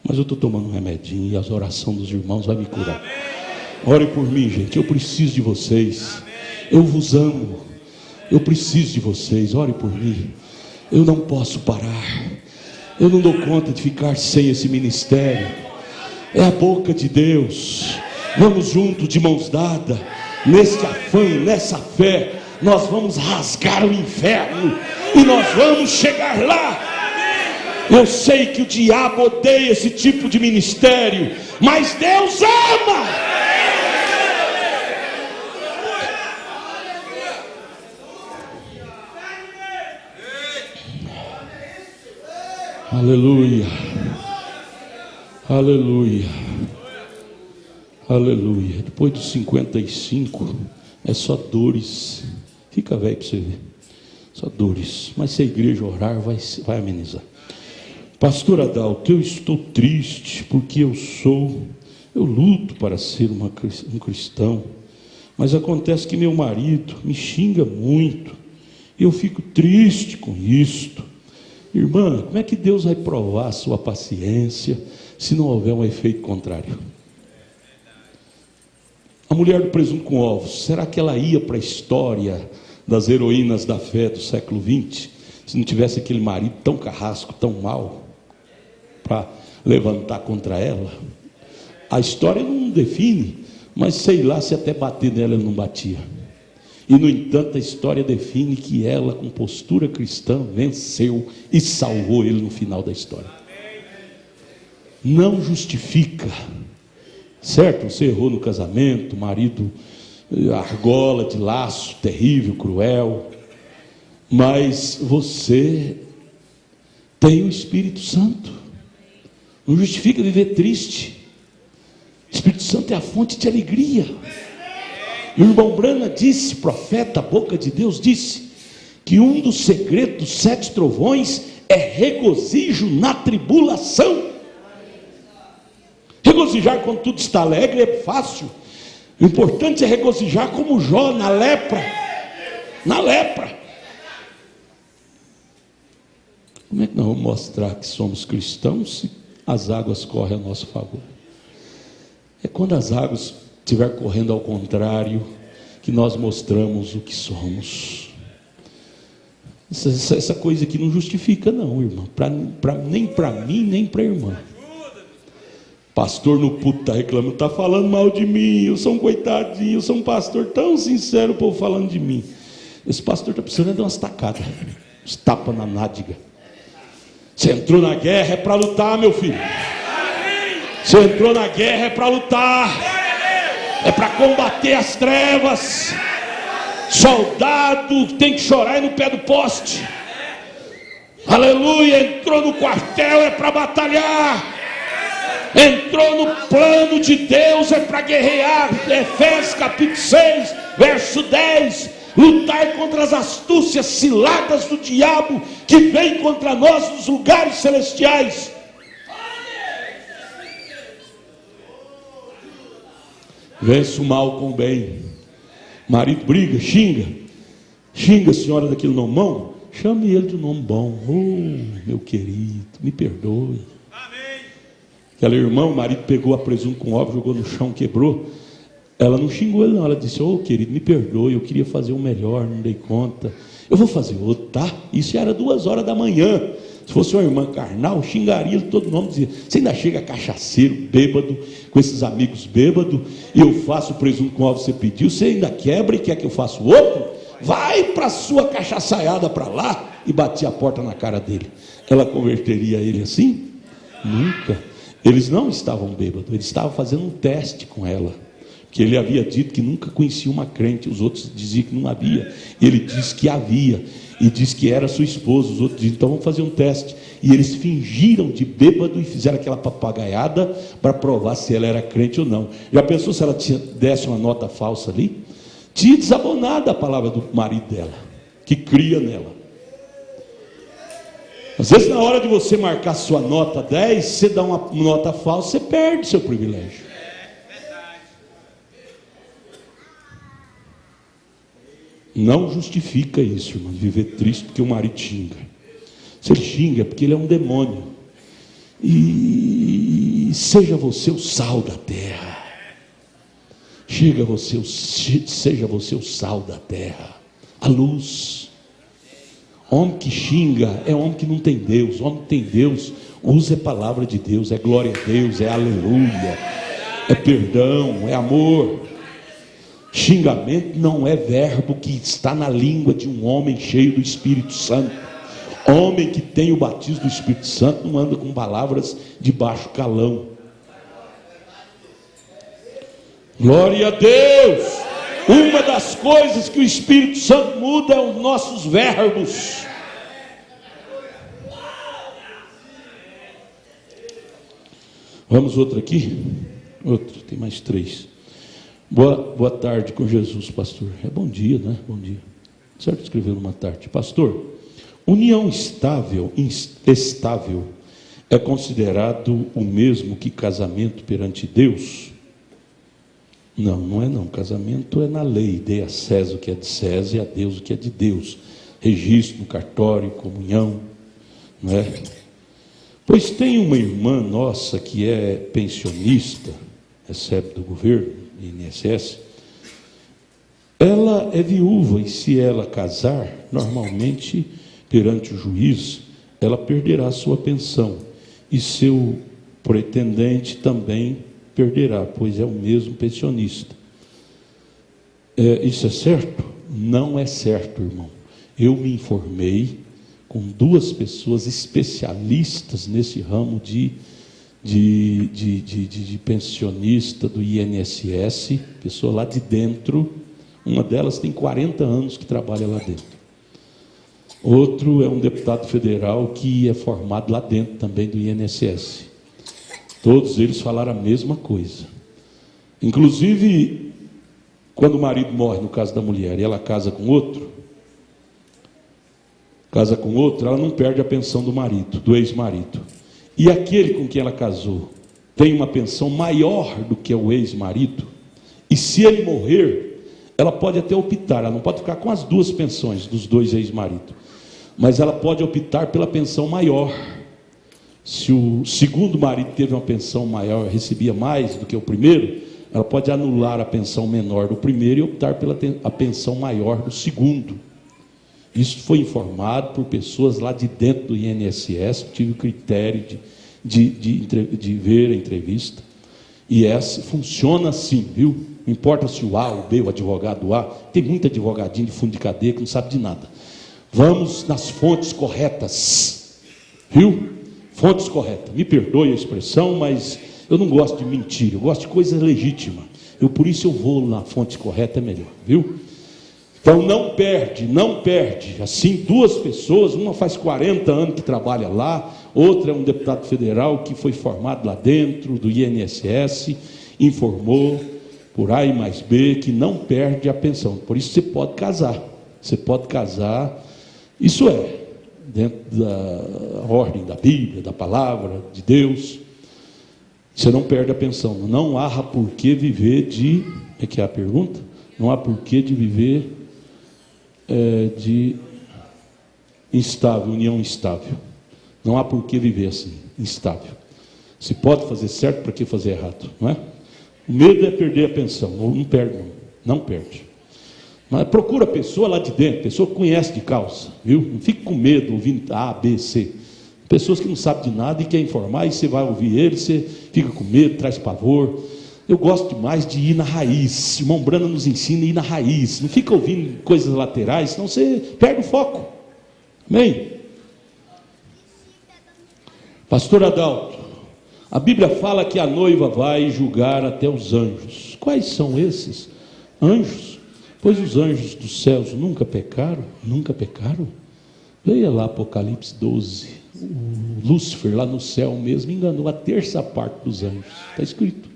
mas eu estou tomando um remedinho e as orações dos irmãos vão me curar. Ore por mim, gente. Eu preciso de vocês. Eu vos amo. Eu preciso de vocês, ore por mim. Eu não posso parar. Eu não dou conta de ficar sem esse ministério. É a boca de Deus. Vamos juntos, de mãos dadas, neste afã, nessa fé. Nós vamos rasgar o inferno e nós vamos chegar lá. Eu sei que o diabo odeia esse tipo de ministério, mas Deus ama. Aleluia, aleluia, aleluia. Depois dos 55 é só dores. Fica velho para você ver, só dores. Mas se a igreja orar, vai amenizar. Pastor Adalto, eu estou triste porque eu luto para ser um cristão, mas acontece que meu marido me xinga muito, e eu fico triste com isto. Irmã, como é que Deus vai provar a sua paciência se não houver um efeito contrário? A mulher do presunto com ovos, será que ela ia para a história das heroínas da fé do século XX, se não tivesse aquele marido tão carrasco, tão mau, para levantar contra ela? A história não define, mas sei lá se até bater nela ele não batia. E no entanto a história define que ela, com postura cristã, venceu e salvou ele no final da história. Não justifica, certo? Você errou no casamento, marido argola de laço, terrível, cruel, mas você tem o Espírito Santo. Não justifica viver triste. O Espírito Santo é a fonte de alegria. E o irmão Brana disse, profeta, a boca de Deus disse, que um dos segredos dos 7 trovões é regozijo na tribulação. Regozijar quando tudo está alegre é fácil. O importante é regozijar como Jó na lepra. Na lepra. Como é que nós vamos mostrar que somos cristãos se as águas correm a nosso favor? É quando as águas estiver correndo ao contrário que nós mostramos o que somos. Essa coisa aqui não justifica não, irmão, nem para mim, nem para a irmã. Pastor no puto está reclamando, está falando mal de mim, eu sou um coitadinho, eu sou um pastor tão sincero, o povo falando de mim. Esse pastor está precisando de umas tacadas, uns tapas na nádega. Você entrou na guerra é para lutar, meu filho. Você entrou na guerra é para lutar, é para combater as trevas. Soldado tem que chorar no pé do poste. Aleluia. Entrou no quartel é para batalhar. Entrou no plano de Deus é para guerrear. Efésios capítulo 6 verso 10. Lutar contra as astúcias ciladas do diabo que vem contra nós nos lugares celestiais. Vence o mal com o bem. Marido briga, xinga a senhora daquele nomão, chame ele de um nome bom. Oh, meu querido, me perdoe. Amém. Aquela irmã, o marido pegou a presunto com ovos, jogou no chão, quebrou. Ela não xingou ele não, ela disse, oh querido, me perdoe, eu queria fazer o melhor, não dei conta, eu vou fazer outro, tá? Isso era 2 horas da manhã. Se fosse uma irmã carnal, xingaria ele todo nome, dizia, você ainda chega cachaceiro, bêbado, com esses amigos bêbados, e eu faço o presunto com ovos que você pediu, você ainda quebra e quer que eu faça o outro? Vai para sua cachaçaiada para lá, e batia a porta na cara dele. Ela converteria ele assim? Nunca. Eles não estavam bêbados, eles estavam fazendo um teste com ela, que ele havia dito que nunca conhecia uma crente, os outros diziam que não havia, ele disse que havia, e disse que era sua esposa, os outros diziam, então vamos fazer um teste, e eles fingiram de bêbado e fizeram aquela papagaiada para provar se ela era crente ou não. Já pensou se ela desse uma nota falsa ali? Tinha desabonado a palavra do marido dela, que cria nela. Às vezes na hora de você marcar sua nota 10, você dá uma nota falsa, você perde seu privilégio. Não justifica isso, irmão, viver triste porque o marido xinga. Se ele xinga é porque ele é um demônio. E seja você o sal da terra. Seja você o sal da terra, a luz. Homem que xinga é homem que não tem Deus. Homem que tem Deus usa a palavra de Deus, é glória a Deus, é aleluia, é perdão, é amor. Xingamento não é verbo que está na língua de um homem cheio do Espírito Santo. Homem que tem o batismo do Espírito Santo não anda com palavras de baixo calão. Glória a Deus. Uma das coisas que o Espírito Santo muda é os nossos verbos. Vamos outro aqui? Outro, tem mais 3. Boa tarde com Jesus, pastor. É bom dia, né? Bom dia. Certo, escreveu numa tarde. Pastor, união estável é considerado o mesmo que casamento perante Deus? Não, não é não. Casamento é na lei. Dê a César o que é de César e a Deus o que é de Deus. Registro no cartório, comunhão, não é? Pois tem uma irmã nossa que é pensionista, recebe do governo, INSS. Ela é viúva e se ela casar, normalmente, perante o juiz, ela perderá sua pensão. E seu pretendente também perderá, pois é o mesmo pensionista. Isso é certo? Não é certo, irmão. Eu me informei com 2 pessoas especialistas nesse ramo de pensionista do INSS, pessoa lá de dentro. Uma delas tem 40 anos que trabalha lá dentro. Outro é um deputado federal que é formado lá dentro também do INSS. Todos eles falaram a mesma coisa. Inclusive, quando o marido morre, no caso da mulher, e ela casa com outro, ela não perde a pensão do marido, do ex-marido. E aquele com quem ela casou tem uma pensão maior do que o ex-marido, e se ele morrer, ela pode até optar, ela não pode ficar com as 2 pensões dos 2 ex-maridos, mas ela pode optar pela pensão maior. Se o segundo marido teve uma pensão maior, recebia mais do que o primeiro, ela pode anular a pensão menor do primeiro e optar pela a pensão maior do segundo. Isso foi informado por pessoas lá de dentro do INSS, tive o critério de ver a entrevista, e essa funciona assim, viu? Não importa se o A, o B, o advogado A, tem muito advogadinho de fundo de cadeia que não sabe de nada. Vamos nas fontes corretas, viu? Fontes corretas. Me perdoe a expressão, mas eu não gosto de mentira, eu gosto de coisa legítima. Por isso eu vou na fonte correta, é melhor, viu? Então não perde. Assim, 2 pessoas, uma faz 40 anos que trabalha lá, outra é um deputado federal que foi formado lá dentro do INSS, informou por A e mais B que não perde a pensão. Por isso você pode casar. Isso é dentro da ordem da Bíblia, da palavra de Deus. Você não perde a pensão. Não há por que viver de... É que é a pergunta? Não há por que de viver de instável, união instável. Não há por que viver assim, instável. Se pode fazer certo, para que fazer errado, não é? O medo é perder a pensão. Não perde. Mas procura a pessoa lá de dentro, pessoa que conhece de causa, viu? Não fique com medo ouvindo A, B, C. Pessoas que não sabem de nada e quer informar, e você vai ouvir ele, você fica com medo, traz pavor. Eu gosto demais de ir na raiz. Irmão Brana nos ensina a ir na raiz. Não fica ouvindo coisas laterais, senão você perde o foco. Amém? Pastor Adalto, a Bíblia fala que a noiva vai julgar até os anjos. Quais são esses anjos? Pois os anjos dos céus nunca pecaram. Leia lá Apocalipse 12. O Lúcifer lá no céu mesmo enganou a 1/3 parte dos anjos. Está escrito.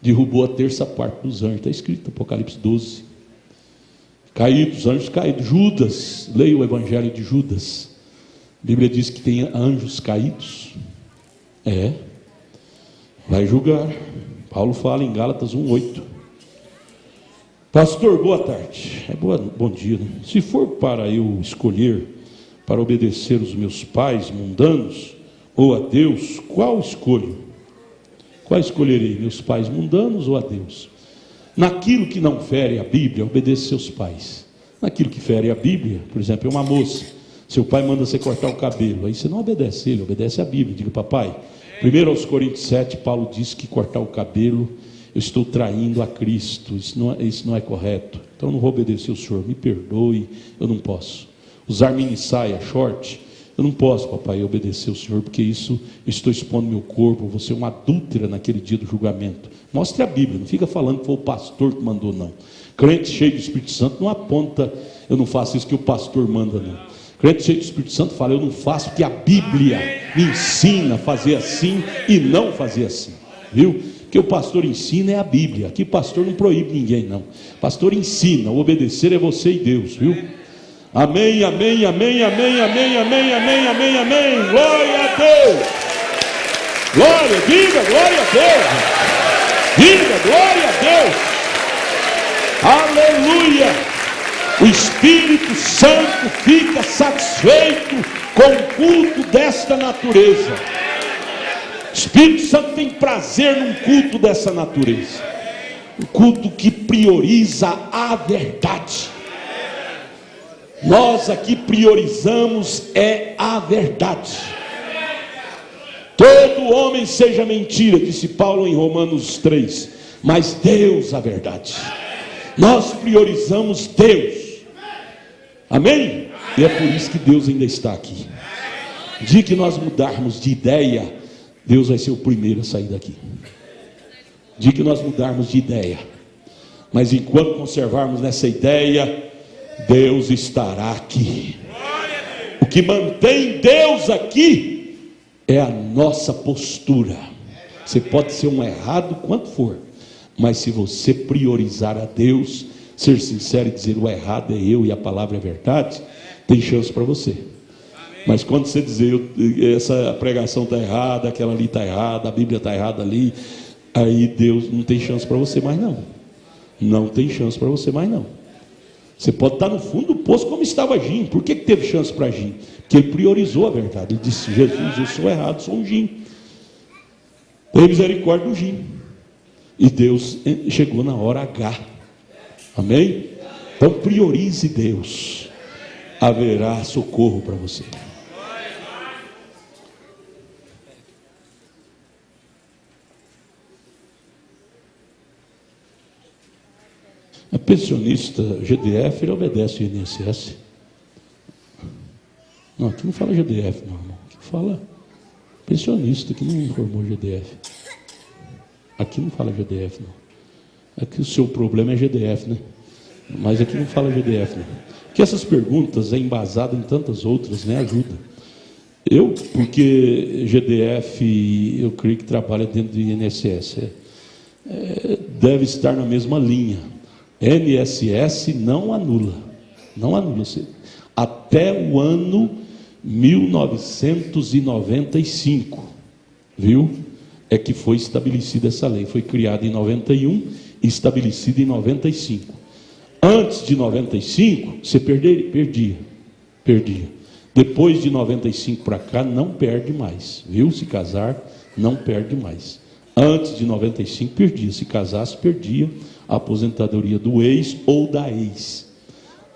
Derrubou a 1/3 parte dos anjos. Está escrito, Apocalipse 12. Caídos, anjos caídos. Judas, leia o Evangelho de Judas. A Bíblia diz que tem anjos caídos. Vai julgar. Paulo fala em Gálatas 1:8. Pastor, boa tarde. Bom dia, né? Se for para eu escolher para obedecer os meus pais mundanos ou a Deus, qual escolho? Qual escolherei? Meus pais mundanos ou a Deus? Naquilo que não fere a Bíblia, obedeça seus pais. Naquilo que fere a Bíblia, por exemplo, é uma moça. Seu pai manda você cortar o cabelo, aí você não obedece ele, obedece a Bíblia. Diga: papai, 1 Coríntios 7, Paulo diz que cortar o cabelo, eu estou traindo a Cristo, isso não é correto, então eu não vou obedecer o senhor, me perdoe, eu não posso. Usar mini saia, short, eu não posso, papai, obedecer o senhor, porque isso, eu estou expondo meu corpo, vou ser uma adúltera naquele dia do julgamento. Mostre a Bíblia, não fica falando que foi o pastor que mandou, não. Crente cheio do Espírito Santo não aponta, eu não faço isso que o pastor manda, não. Crente cheio do Espírito Santo fala: eu não faço porque a Bíblia me ensina a fazer assim e não fazer assim, viu? Porque o pastor ensina é a Bíblia. Aqui pastor não proíbe ninguém, não. Pastor ensina, o obedecer é você e Deus, viu? Amém, amém, amém, amém, amém, amém, amém, amém, amém. Glória a Deus. Glória, diga glória a Deus. Diga glória a Deus. Aleluia. O Espírito Santo fica satisfeito com o culto desta natureza. O Espírito Santo tem prazer num culto dessa natureza. Um culto que prioriza a verdade. Nós aqui priorizamos a verdade. Todo homem seja mentira, disse Paulo em Romanos 3, mas Deus a verdade. Nós priorizamos Deus. Amém? E é por isso que Deus ainda está aqui. O dia que nós mudarmos de ideia, Deus vai ser o primeiro a sair daqui. O dia que nós mudarmos de ideia, mas enquanto conservarmos nessa ideia, Deus estará aqui. O que mantém Deus aqui é a nossa postura. Você pode ser um errado quanto for, mas se você priorizar a Deus, ser sincero e dizer: o errado é eu e a palavra é verdade, tem chance para você. Mas quando você dizer: essa pregação está errada, aquela ali está errada, a Bíblia está errada ali, aí Deus não tem chance para você mais não. Não tem chance para você mais não. Você pode estar no fundo do poço como estava Jim. Por que teve chance para Jim? Porque ele priorizou a verdade. Ele disse: Jesus, eu sou errado, sou um Jim. Tem misericórdia do Jim. E Deus chegou na hora H. Amém? Então priorize Deus. Haverá socorro para você. A pensionista GDF, ele obedece o INSS. Não, aqui não fala GDF, não, irmão. Aqui fala pensionista que não formou GDF. Aqui não fala GDF, não. Aqui o seu problema é GDF, né? Mas aqui não fala GDF, não. Porque essas perguntas é embasado em tantas outras, né? Ajuda. Porque GDF, eu creio que trabalha dentro do INSS. Deve estar na mesma linha. INSS não anula. Não anula. Até o ano 1995, viu? É que foi estabelecida essa lei. Foi criada em 91 e estabelecida em 95. Antes de 95, você perdia. Depois de 95 para cá, não perde mais, viu? Se casar, não perde mais. Antes de 95, perdia. Se casasse, perdia a aposentadoria do ex ou da ex.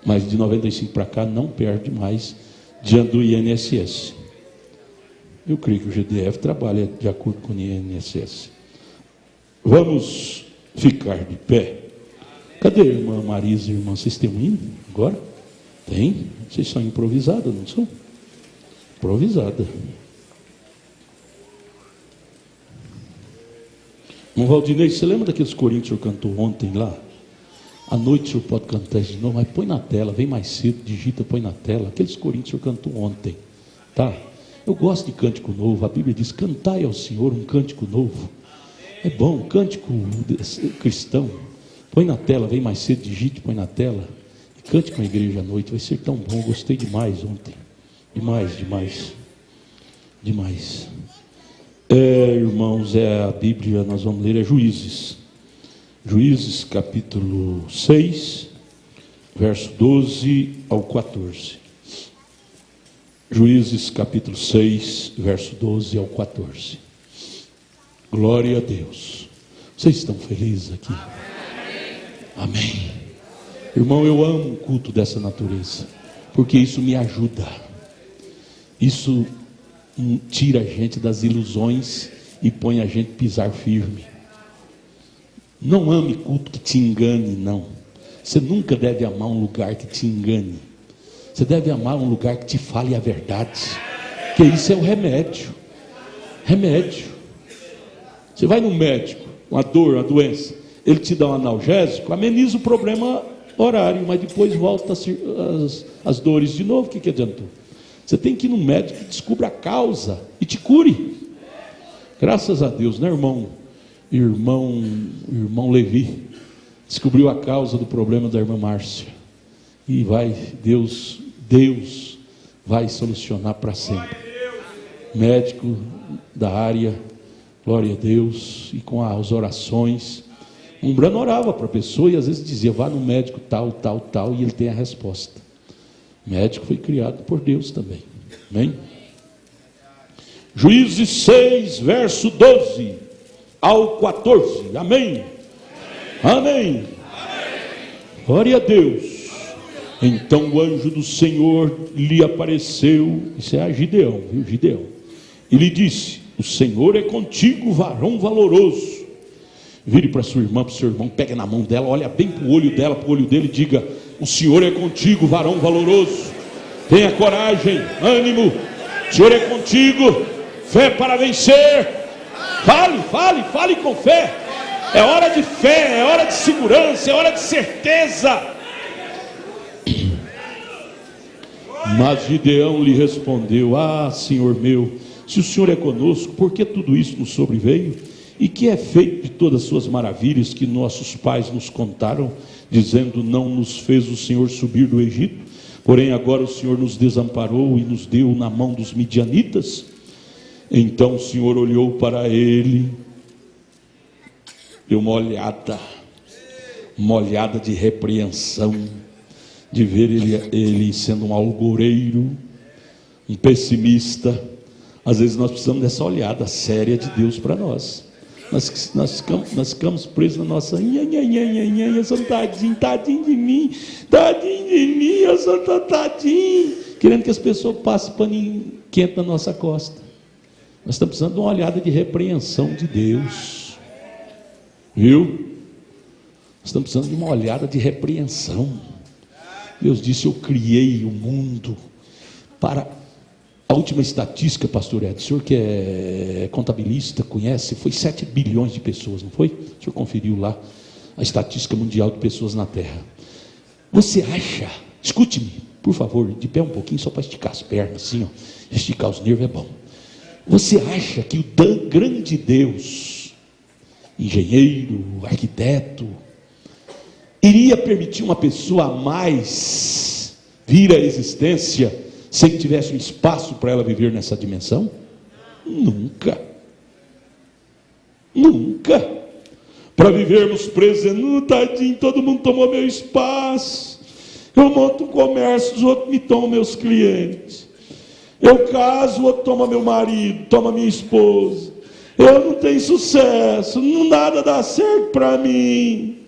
Mas de 95 para cá, não perde mais diante do INSS. Eu creio que o GDF trabalha de acordo com o INSS. Vamos ficar de pé. Cadê a irmã Marisa e a irmã? Vocês têm um hino agora? Tem? Vocês são improvisadas, não são? Improvisada. Irmão Valdinei, você lembra daqueles corinhos que o senhor cantou ontem lá? À noite o senhor pode cantar isso de novo, mas põe na tela, vem mais cedo, digita, põe na tela. Aqueles corinhos que o senhor cantou ontem, tá? Eu gosto de cântico novo. A Bíblia diz: cantai ao Senhor um cântico novo. É bom, cântico cristão. Põe na tela, vem mais cedo, digite, põe na tela. E cante com a igreja à noite, vai ser tão bom. Gostei demais ontem. Demais. Irmãos, a Bíblia, nós vamos ler, Juízes. Juízes capítulo 6, verso 12 ao 14. Juízes capítulo 6, verso 12 ao 14. Glória a Deus. Vocês estão felizes aqui? Amém. Irmão, eu amo o culto dessa natureza, porque isso me ajuda. Isso tira a gente das ilusões e põe a gente pisar firme. Não ame culto que te engane, não. Você nunca deve amar um lugar que te engane. Você deve amar um lugar que te fale a verdade, porque isso é o remédio. Remédio. Você vai no médico, uma dor, uma doença, ele te dá um analgésico, ameniza o problema horário, mas depois volta as dores de novo. O que adiantou? Você tem que ir no médico que descubra a causa e te cure. Graças a Deus, né, irmão Levi descobriu a causa do problema da irmã Márcia, e Deus vai solucionar para sempre. Médico da área, glória a Deus, e com as orações, Umbrano orava para a pessoa e às vezes dizia: vá no médico tal, e ele tem a resposta. O médico foi criado por Deus também. Amém? Juízes 6, verso 12 ao 14. Amém? Amém. Glória a Deus. Então o anjo do Senhor lhe apareceu. Isso é a Gideão, viu? Gideão. E lhe disse: o Senhor é contigo, varão valoroso. Vire para sua irmã, para o seu irmão, pega na mão dela, olha bem para o olho dela, para o olho dele, e diga: o Senhor é contigo, varão valoroso. Tenha coragem, ânimo, o Senhor é contigo, fé para vencer. Fale com fé. É hora de fé, é hora de segurança, é hora de certeza. Mas Gideão lhe respondeu: ah, Senhor meu, se o Senhor é conosco, por que tudo isso nos sobreveio? E que é feito de todas as suas maravilhas que nossos pais nos contaram, dizendo: não nos fez o Senhor subir do Egito, porém agora o Senhor nos desamparou e nos deu na mão dos midianitas? Então o Senhor olhou para ele, deu uma olhada de repreensão, de ver ele sendo um algoreiro, um pessimista. Às vezes nós precisamos dessa olhada séria de Deus para nós. Nós ficamos presos na nossa eu sou tadinho de mim, eu sou tadinho, querendo que as pessoas passem paninho quente na nossa costa. Nós estamos precisando de uma olhada de repreensão de Deus, viu? Nós estamos precisando de uma olhada de repreensão. Deus disse: eu criei o mundo para... A última estatística, pastor Ed, o senhor que é contabilista, conhece, foi 7 bilhões de pessoas, não foi? O senhor conferiu lá a estatística mundial de pessoas na Terra. Você acha, escute-me, por favor, de pé um pouquinho, só para esticar as pernas, assim, ó, esticar os nervos é bom. Você acha que o grande Deus, engenheiro, arquiteto, iria permitir uma pessoa a mais vir à existência sem que tivesse um espaço para ela viver nessa dimensão? Nunca. Para vivermos presos, tadinho, todo mundo tomou meu espaço. Eu monto um comércio, os outros me tomam meus clientes. Eu caso, o outro toma meu marido, toma minha esposa. Eu não tenho sucesso, nada dá certo para mim.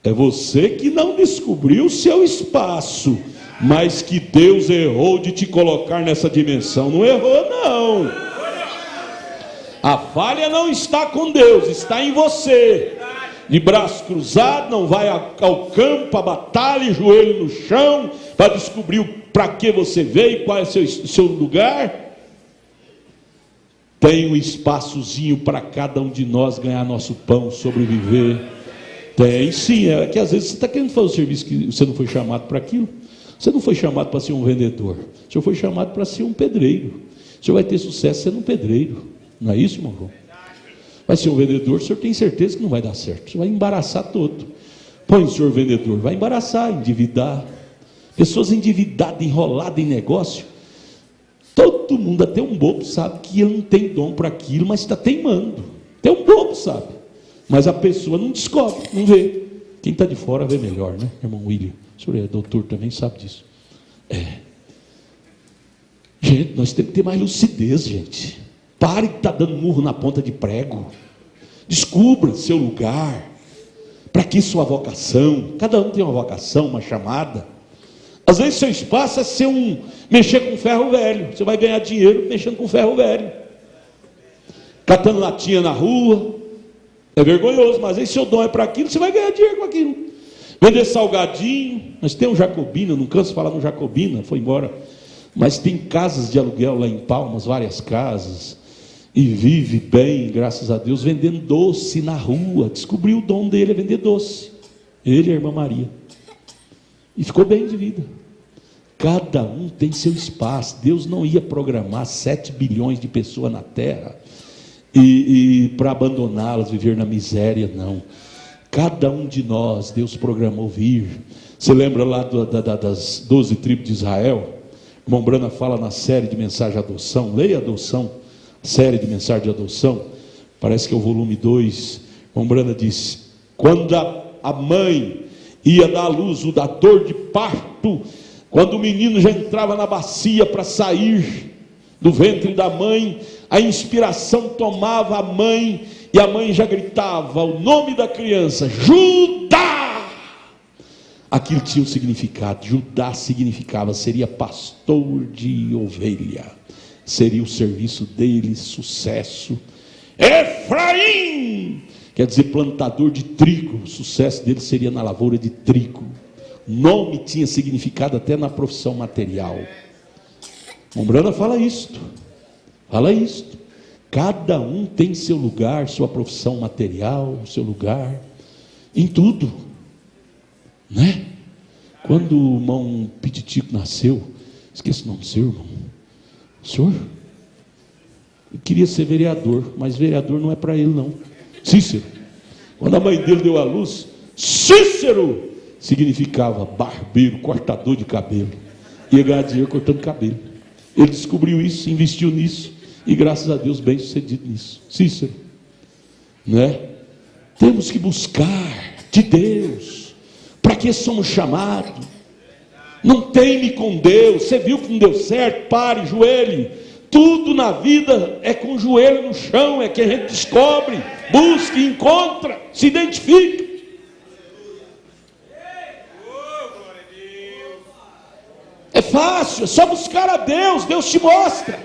É você que não descobriu o seu espaço, mas que Deus errou de te colocar nessa dimensão. Não errou, não. A falha não está com Deus, está em você. De braço cruzado, não vai ao campo, à batalha, joelho no chão, para descobrir para que você veio, qual é o seu lugar. Tem um espaçozinho para cada um de nós ganhar nosso pão, sobreviver. Tem sim, é que às vezes você está querendo fazer um serviço que você não foi chamado para aquilo. Você não foi chamado para ser um vendedor, o senhor foi chamado para ser um pedreiro. O senhor vai ter sucesso sendo um pedreiro, não é isso, irmão? Vai ser um vendedor, o senhor tem certeza que não vai dar certo, você vai embaraçar todo. Põe o senhor vendedor, vai embaraçar, endividar. Pessoas endividadas, enroladas em negócio. Todo mundo, até um bobo, sabe que ele não tem dom para aquilo, mas está teimando. Até um bobo sabe, mas a pessoa não descobre, não vê. Quem está de fora vê melhor, né, irmão William? O senhor é doutor também, sabe disso. Gente, nós temos que ter mais lucidez, gente. Pare de estar dando murro na ponta de prego. Descubra seu lugar. Para que sua vocação? Cada um tem uma vocação, uma chamada. Às vezes seu espaço é ser mexer com ferro velho. Você vai ganhar dinheiro mexendo com ferro velho, catando latinha na rua. É vergonhoso, mas aí seu dom é para aquilo, você vai ganhar dinheiro com aquilo. Vender salgadinho. Mas tem um Jacobina, não canso de falar no Jacobina, foi embora. Mas tem casas de aluguel lá em Palmas, várias casas. E vive bem, graças a Deus, vendendo doce na rua. Descobriu o dom dele, é vender doce. Ele e a irmã Maria. E ficou bem de vida. Cada um tem seu espaço. Deus não ia programar 7 bilhões de pessoas na terra e para abandoná-las, viver na miséria, não. Cada um de nós, Deus programou vir. Você lembra lá das 12 tribos de Israel? O irmão Brana fala na série de mensagem de adoção. Leia adoção, série de mensagem de adoção. Parece que é o volume 2. O irmão Brana disse: quando a mãe ia dar à luz, o da dor de parto, quando o menino já entrava na bacia para sair do ventre da mãe, a inspiração tomava a mãe, e a mãe já gritava o nome da criança: Judá! Aquilo tinha um significado. Judá significava, seria pastor de ovelha, seria o serviço dele sucesso. Efraim quer dizer plantador de trigo, o sucesso dele seria na lavoura de trigo. Nome tinha significado até na profissão material. Umbrana fala isto. Cada um tem seu lugar, sua profissão material, seu lugar, em tudo, né? Quando o irmão Pititico nasceu, esqueci o nome do seu irmão. O senhor? Ele queria ser vereador, mas vereador não é para ele não. Cícero. Quando a mãe dele deu à luz, Cícero significava barbeiro, cortador de cabelo. Ia ganhar dinheiro cortando cabelo. Ele descobriu isso, investiu nisso, e graças a Deus bem sucedido nisso. Cícero, né? Temos que buscar de Deus. Para que somos chamados? Não teime com Deus. Você viu que não deu certo? Pare, joelhe. Tudo na vida é com o joelho no chão, é que a gente descobre, busca, encontra, se identifica. É fácil, é só buscar a Deus, Deus te mostra.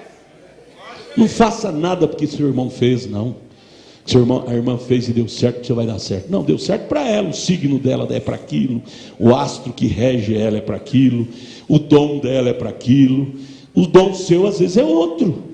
Não faça nada porque seu irmão fez, não. A irmã fez e deu certo, você vai dar certo. Não, deu certo para ela, o signo dela é para aquilo, o astro que rege ela é para aquilo, o dom dela é para aquilo, o dom seu às vezes é outro.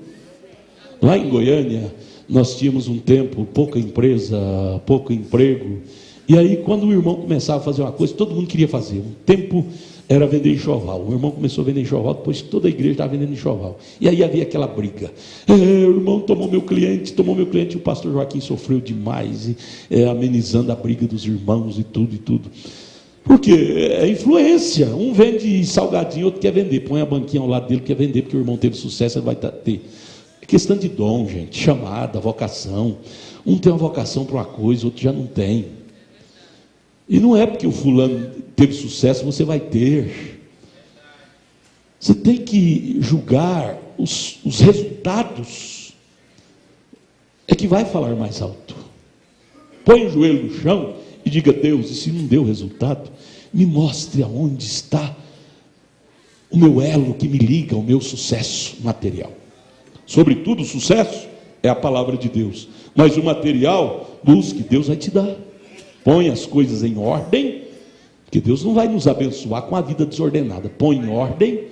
Lá em Goiânia, nós tínhamos um tempo, pouca empresa, pouco emprego, e aí quando o irmão começava a fazer uma coisa, todo mundo queria fazer. Um tempo era vender enxoval. O irmão começou a vender enxoval, depois toda a igreja estava vendendo enxoval. E aí havia aquela briga. O irmão tomou meu cliente, e o pastor Joaquim sofreu demais, amenizando a briga dos irmãos e tudo. Porque é influência. Um vende salgadinho, outro quer vender. Põe a banquinha ao lado dele, quer vender, porque o irmão teve sucesso, ele vai ter. É questão de dom, gente, chamada, vocação. Um tem uma vocação para uma coisa, outro já não tem. E não é porque o fulano teve sucesso, você vai ter. Você tem que julgar os resultados. É que vai falar mais alto. Põe o joelho no chão e diga: Deus, e se não deu resultado, me mostre aonde está o meu elo que me liga ao meu sucesso material. Sobretudo o sucesso é a palavra de Deus. Mas o material, busque, Deus vai te dar. Põe as coisas em ordem, porque Deus não vai nos abençoar com a vida desordenada. Põe em ordem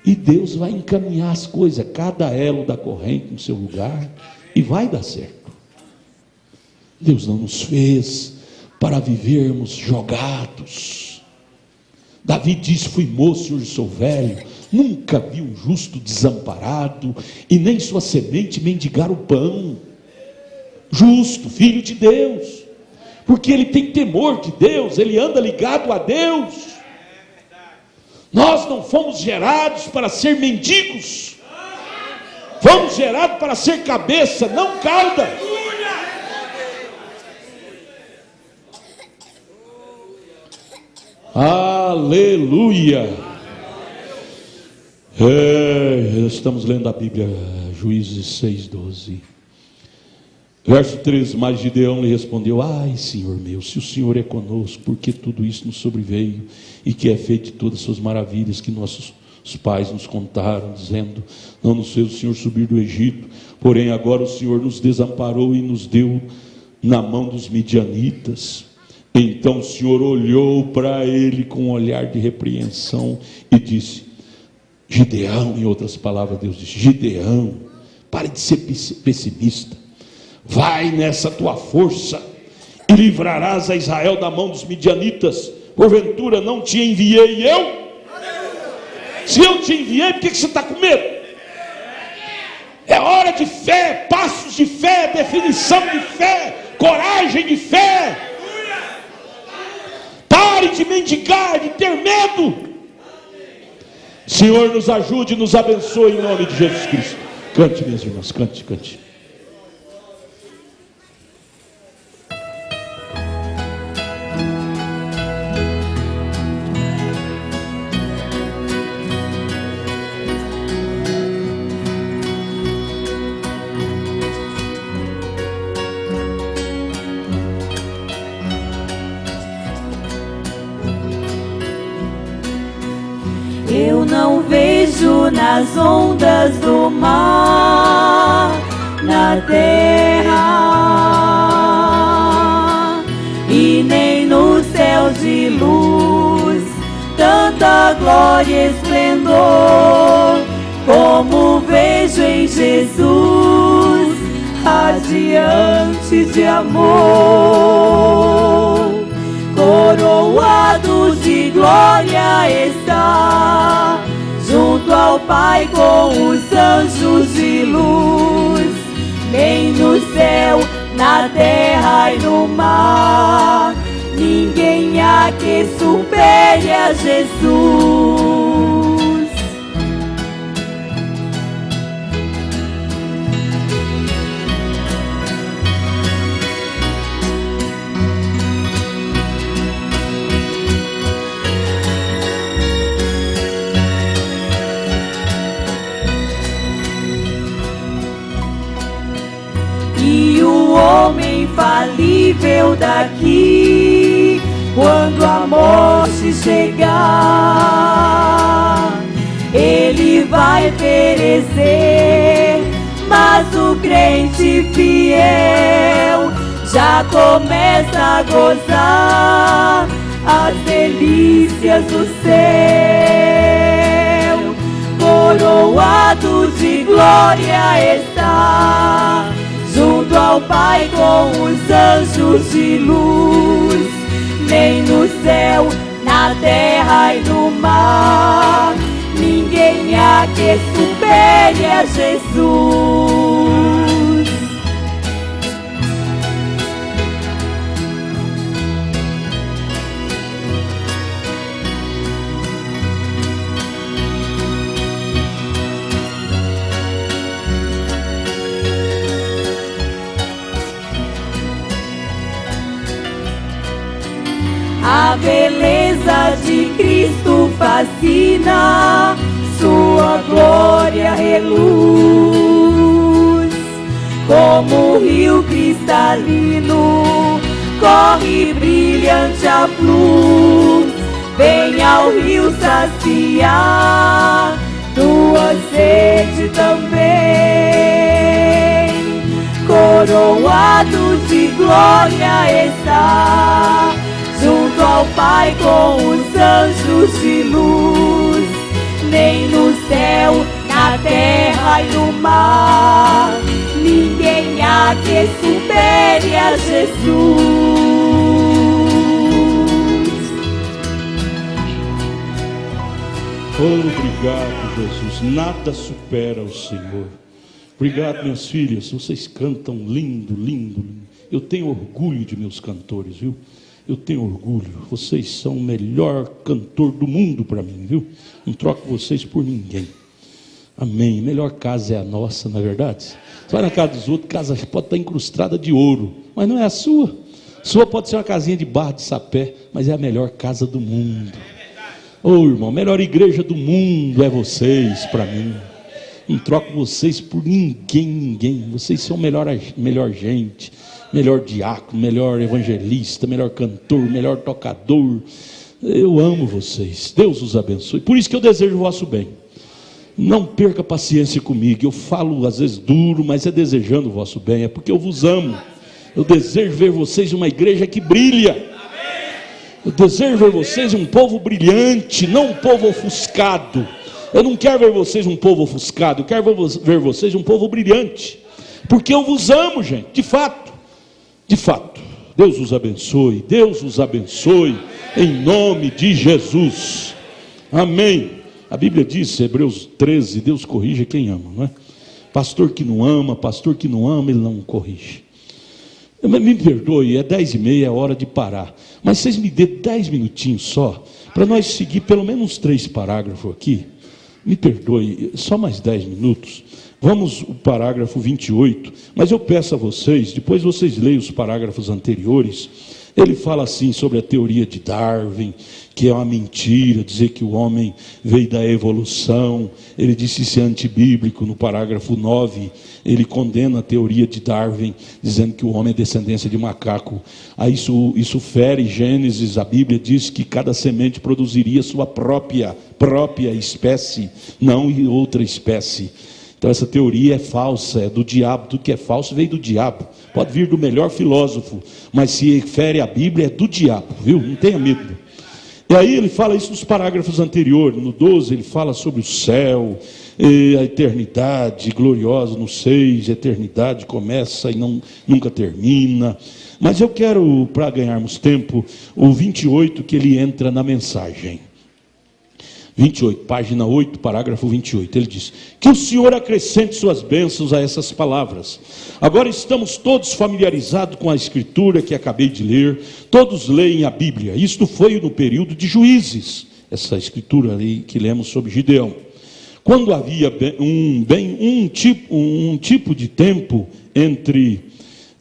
e Deus vai encaminhar as coisas, cada elo da corrente no seu lugar, e vai dar certo. Deus não nos fez para vivermos jogados. Davi disse: fui moço, hoje sou velho, nunca vi um justo desamparado, e nem sua semente mendigar o pão. Justo, filho de Deus, porque ele tem temor de Deus, ele anda ligado a Deus. Nós não fomos gerados para ser mendigos, fomos gerados para ser cabeça, não cauda. Aleluia. Estamos lendo a Bíblia, Juízes 6:12. Verso 13, mas Gideão lhe respondeu: ai, Senhor meu, se o Senhor é conosco, por que tudo isso nos sobreveio? E que é feito de todas as suas maravilhas que nossos pais nos contaram, dizendo: não nos fez o Senhor subir do Egito, porém agora o Senhor nos desamparou e nos deu na mão dos midianitas. Então o Senhor olhou para ele com um olhar de repreensão e disse: Gideão, em outras palavras, Deus disse: Gideão, pare de ser pessimista, vai nessa tua força e livrarás a Israel da mão dos midianitas. Porventura não te enviei eu? Se eu te enviei, por que você está com medo? É hora de fé, passos de fé, definição de fé, coragem de fé. Pare de mendigar, de ter medo. Senhor, nos ajude e nos abençoe em nome de Jesus Cristo. Cante, minhas irmãs, cante, cante. Eu não vejo nas ondas do mar, na terra, e nem no céu de luz, tanta glória e esplendor, como vejo em Jesus, radiante de amor. Coroado de glória está, junto ao Pai com os anjos de luz, nem no céu, na terra e no mar, ninguém há que supere a Jesus. E o homem falível daqui, quando a morte chegar, ele vai perecer, mas o crente fiel já começa a gozar as delícias do céu. Coroado de glória está, junto ao Pai com os anjos de luz, nem no céu, na terra e no mar, ninguém há que supere a Jesus. A beleza de Cristo fascina, sua glória reluz. Como um rio cristalino, corre brilhante a luz. Vem ao rio saciar tua sede também. Coroado de glória está, junto ao Pai com os anjos de luz, nem no céu, na terra e no mar, ninguém há que supere a Jesus. Obrigado, Jesus. Nada supera o Senhor. Obrigado, minhas filhas. Vocês cantam lindo, lindo, lindo. Eu tenho orgulho de meus cantores, viu? Eu tenho orgulho, vocês são o melhor cantor do mundo para mim, viu? Não troco vocês por ninguém. Amém. Melhor casa é a nossa, não é verdade? Você vai na casa dos outros, casa pode estar incrustada de ouro, mas não é a sua. Sua pode ser uma casinha de barro de sapé, mas é a melhor casa do mundo. Ô irmão, a melhor igreja do mundo é vocês para mim. Não troco vocês por ninguém. Vocês são melhor gente, melhor diácono, melhor evangelista, melhor cantor, melhor tocador. Eu amo vocês. Deus os abençoe. Por isso que eu desejo o vosso bem. Não perca paciência comigo. Eu falo às vezes duro, mas é desejando o vosso bem. É porque eu vos amo. Eu desejo ver vocês uma igreja que brilha. Eu desejo ver vocês um povo brilhante, não um povo ofuscado. Eu não quero ver vocês um povo ofuscado. Eu quero ver vocês um povo brilhante. Porque eu vos amo, gente. De fato. Deus os abençoe. Deus os abençoe. Em nome de Jesus. Amém. A Bíblia diz, Hebreus 13, Deus corrige quem ama, não é? Pastor que não ama, ele não corrige. Me perdoe, é 10h30, é hora de parar. Mas vocês me dêem 10 minutinhos só, para nós seguir pelo menos uns 3 parágrafos aqui. Me perdoe, só mais 10 minutos. Vamos o parágrafo 28, mas eu peço a vocês, depois vocês leiam os parágrafos anteriores. Ele fala assim sobre a teoria de Darwin, que é uma mentira, dizer que o homem veio da evolução. Ele disse isso é antibíblico. No parágrafo 9, ele condena a teoria de Darwin, dizendo que o homem é descendência de macaco. Aí isso fere Gênesis. A Bíblia diz que cada semente produziria sua própria espécie, não outra espécie. Então essa teoria é falsa, é do diabo. Tudo que é falso veio do diabo. Pode vir do melhor filósofo, mas se fere a Bíblia é do diabo, viu? Não tenha medo. E aí ele fala isso nos parágrafos anteriores. No 12 ele fala sobre o céu, a eternidade gloriosa. No 6, a eternidade começa e nunca termina. Mas eu quero, para ganharmos tempo, o 28, que ele entra na mensagem. 28, página 8, parágrafo 28, ele diz: que o Senhor acrescente suas bênçãos a essas palavras. Agora estamos todos familiarizados com a escritura que acabei de ler, todos leem a Bíblia. Isto foi no período de Juízes, essa escritura ali que lemos sobre Gideão. Quando havia um tipo de tempo entre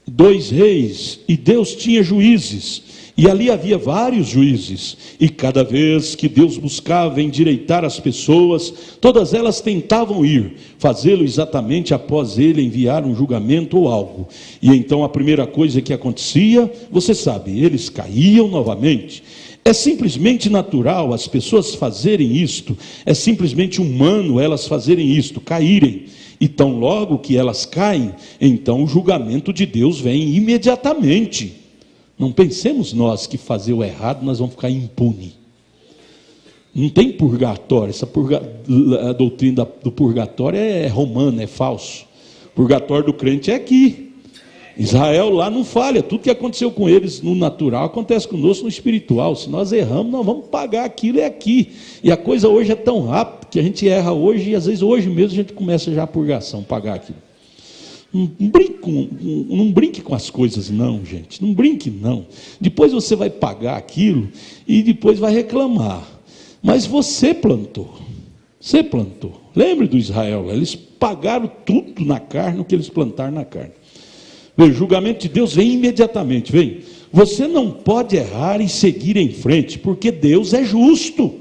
2 reis, e Deus tinha juízes. E ali havia vários juízes, e cada vez que Deus buscava endireitar as pessoas, todas elas tentavam ir, fazê-lo exatamente após ele enviar um julgamento ou algo. E então a primeira coisa que acontecia, você sabe, eles caíam novamente. É simplesmente natural as pessoas fazerem isto, é simplesmente humano elas fazerem isto, caírem. E tão logo que elas caem, então o julgamento de Deus vem imediatamente. Não pensemos nós que fazer o errado nós vamos ficar impune. Não tem purgatório. A doutrina do purgatório é romana, é falso. O purgatório do crente é aqui. Israel lá não falha. Tudo que aconteceu com eles no natural acontece conosco no espiritual. Se nós erramos, nós vamos pagar aquilo, é aqui. E a coisa hoje é tão rápida que a gente erra hoje, e às vezes hoje mesmo a gente começa já a purgação, pagar aquilo. Não brinque com as coisas não, gente. Não brinque não. Depois você vai pagar aquilo e depois vai reclamar. Mas você plantou. Você plantou. Lembre do Israel. Eles pagaram tudo na carne, o que eles plantaram na carne. O julgamento de Deus vem imediatamente. Vem. Você não pode errar e seguir em frente, porque Deus é justo.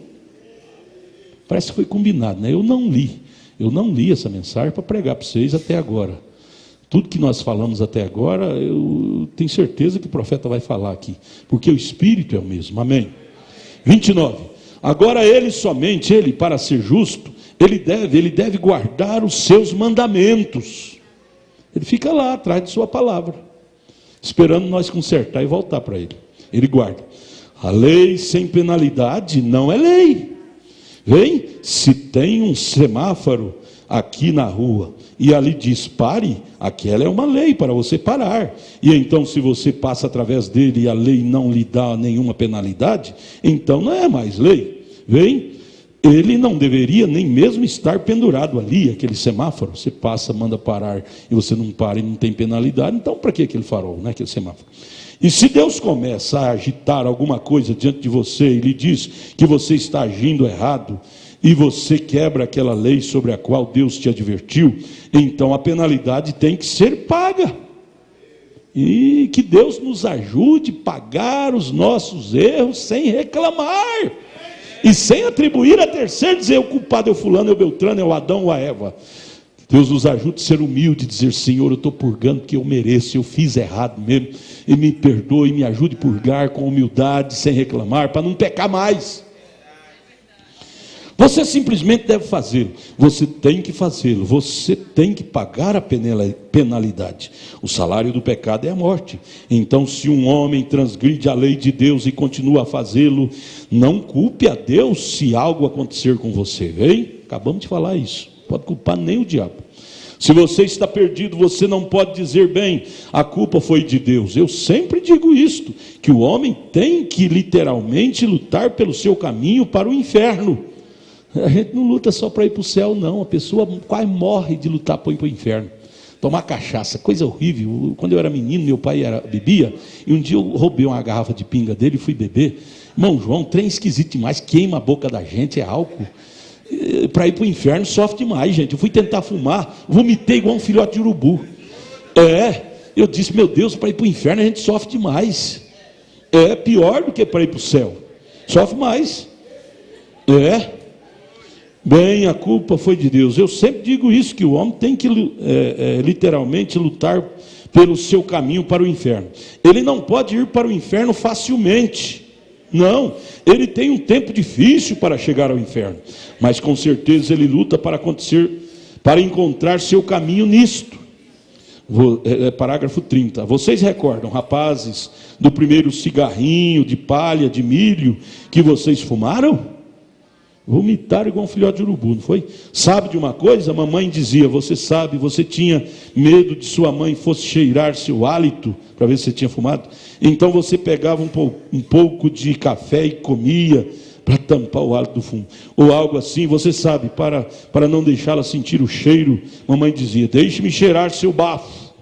Parece que foi combinado, né? Eu não li essa mensagem para pregar para vocês até agora. Tudo que nós falamos até agora, eu tenho certeza que o profeta vai falar aqui, porque o Espírito é o mesmo, amém? 29, agora ele, para ser justo, ele deve guardar os seus mandamentos. Ele fica lá, atrás de sua palavra, esperando nós consertar e voltar para ele. Ele guarda. A lei sem penalidade não é lei. Vem, se tem um semáforo aqui na rua, e ali diz pare, aquela é uma lei para você parar, e então se você passa através dele e a lei não lhe dá nenhuma penalidade, então não é mais lei. Vem, ele não deveria nem mesmo estar pendurado ali, aquele semáforo. Você passa, manda parar, e você não para e não tem penalidade, então para que aquele farol, né, aquele semáforo? E se Deus começa a agitar alguma coisa diante de você e lhe diz que você está agindo errado, e você quebra aquela lei sobre a qual Deus te advertiu, então a penalidade tem que ser paga. E que Deus nos ajude a pagar os nossos erros sem reclamar. E sem atribuir a terceiro, dizer o culpado é o fulano, é o Beltrano, é o Adão ou a Eva. Deus nos ajude a ser humilde, dizer: Senhor, eu estou purgando porque eu mereço, eu fiz errado mesmo, e me perdoe, me ajude a purgar com humildade, sem reclamar, para não pecar mais. Você simplesmente deve fazê-lo, você tem que fazê-lo, você tem que pagar a penalidade. O salário do pecado é a morte. Então, se um homem transgride a lei de Deus e continua a fazê-lo, não culpe a Deus se algo acontecer com você, hein? Acabamos de falar isso, pode culpar nem o diabo. Se você está perdido, você não pode dizer: bem, a culpa foi de Deus. Eu sempre digo isto, que o homem tem que literalmente lutar pelo seu caminho para o inferno. A gente não luta só para ir para o céu, não. A pessoa quase morre de lutar para ir para o inferno. Tomar cachaça, coisa horrível. Quando eu era menino, meu pai bebia, e um dia eu roubei uma garrafa de pinga dele e fui beber. Irmão João, trem esquisito demais, queima a boca da gente, é álcool. Para ir para o inferno sofre demais, gente. Eu fui tentar fumar, vomitei igual um filhote de urubu. Eu disse: meu Deus, para ir para o inferno a gente sofre demais. É pior do que para ir para o céu. Sofre mais. Bem, a culpa foi de Deus. Eu sempre digo isso, que o homem tem que literalmente lutar pelo seu caminho para o inferno. Ele não pode ir para o inferno facilmente. Não, ele tem um tempo difícil para chegar ao inferno, mas com certeza ele luta para encontrar seu caminho nisto. Parágrafo 30. Vocês recordam, rapazes, do primeiro cigarrinho de palha, de milho, que vocês fumaram? Vomitaram igual um filhote de urubu, não foi? Sabe de uma coisa? A mamãe dizia: você sabe, você tinha medo de sua mãe fosse cheirar seu hálito, para ver se você tinha fumado. Então você pegava um pouco de café e comia, para tampar o hálito do fumo, ou algo assim, você sabe, para não deixá-la sentir o cheiro. Mamãe dizia: deixe-me cheirar seu bafo.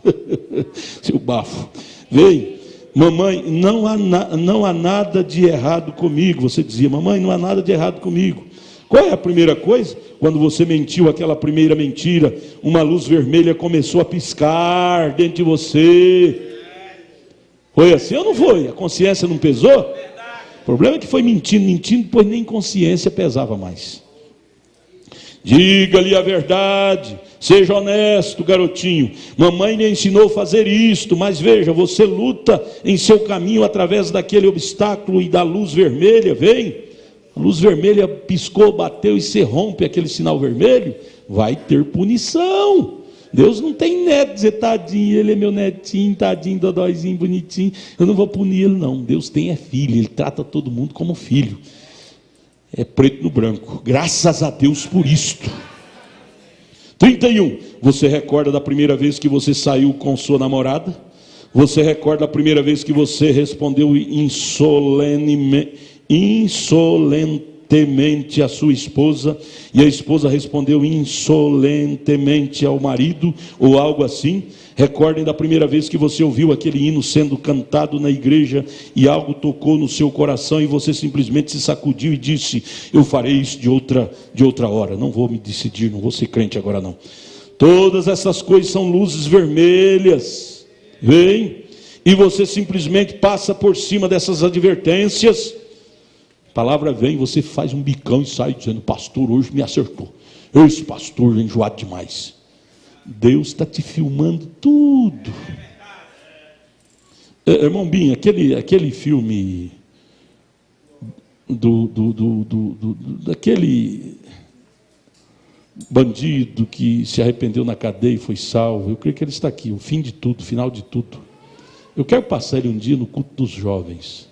Seu bafo. Vem. Mamãe, não há nada de errado comigo. Você dizia: mamãe, não há nada de errado comigo. Qual é a primeira coisa? Quando você mentiu aquela primeira mentira, uma luz vermelha começou a piscar dentro de você. Foi assim ou não foi? A consciência não pesou? O problema é que foi mentindo, pois nem consciência pesava mais. Diga-lhe a verdade, seja honesto, garotinho. Mamãe lhe ensinou a fazer isto, mas veja, você luta em seu caminho através daquele obstáculo e da luz vermelha. Vem, a luz vermelha piscou, bateu, e você rompe aquele sinal vermelho, vai ter punição. Deus não tem neto, dizer: tadinho, ele é meu netinho, tadinho, dodóizinho, bonitinho, eu não vou punir ele, não. Deus tem filho, ele trata todo mundo como filho. É preto no branco. Graças a Deus por isto. 31. Você recorda da primeira vez que você saiu com sua namorada? Você recorda da primeira vez que você respondeu insolentemente à sua esposa, e a esposa respondeu insolentemente ao marido, ou algo assim? Recordem da primeira vez que você ouviu aquele hino sendo cantado na igreja e algo tocou no seu coração e você simplesmente se sacudiu e disse: eu farei isso de outra hora, não vou me decidir, não vou ser crente agora não. Todas essas coisas são luzes vermelhas. Vem, e você simplesmente passa por cima dessas advertências. A palavra vem, você faz um bicão e sai dizendo: pastor, hoje me acertou, esse pastor é enjoado demais. Deus está te filmando tudo. Irmão Binho, aquele filme daquele bandido que se arrependeu na cadeia e foi salvo, eu creio que ele está aqui, o fim de tudo, o final de tudo. Eu quero passar ele um dia no culto dos jovens.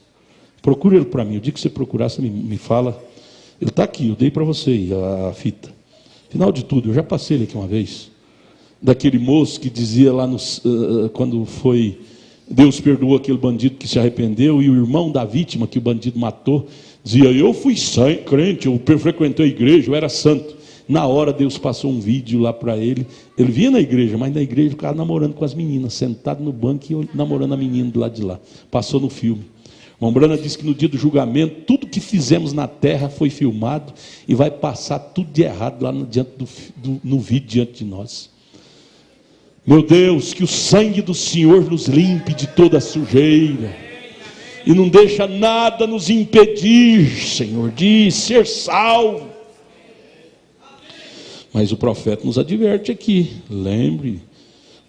Procura ele para mim. O dia que você procurar, você me fala. Ele está aqui, eu dei para você a fita. Final de tudo, eu já passei ele aqui uma vez. Daquele moço que dizia lá quando foi, Deus perdoou aquele bandido que se arrependeu, e o irmão da vítima que o bandido matou dizia: eu fui crente, eu frequentei a igreja, eu era santo. Na hora Deus passou um vídeo lá para ele. Ele vinha na igreja, mas na igreja ficava namorando com as meninas, sentado no banco e namorando a menina do lado de lá. Passou no filme. Irmão Brana disse que no dia do julgamento, tudo que fizemos na terra foi filmado e vai passar tudo de errado lá no vídeo diante de nós. Meu Deus, que o sangue do Senhor nos limpe de toda sujeira e não deixa nada nos impedir, Senhor, de ser salvo. Mas o profeta nos adverte aqui, lembre,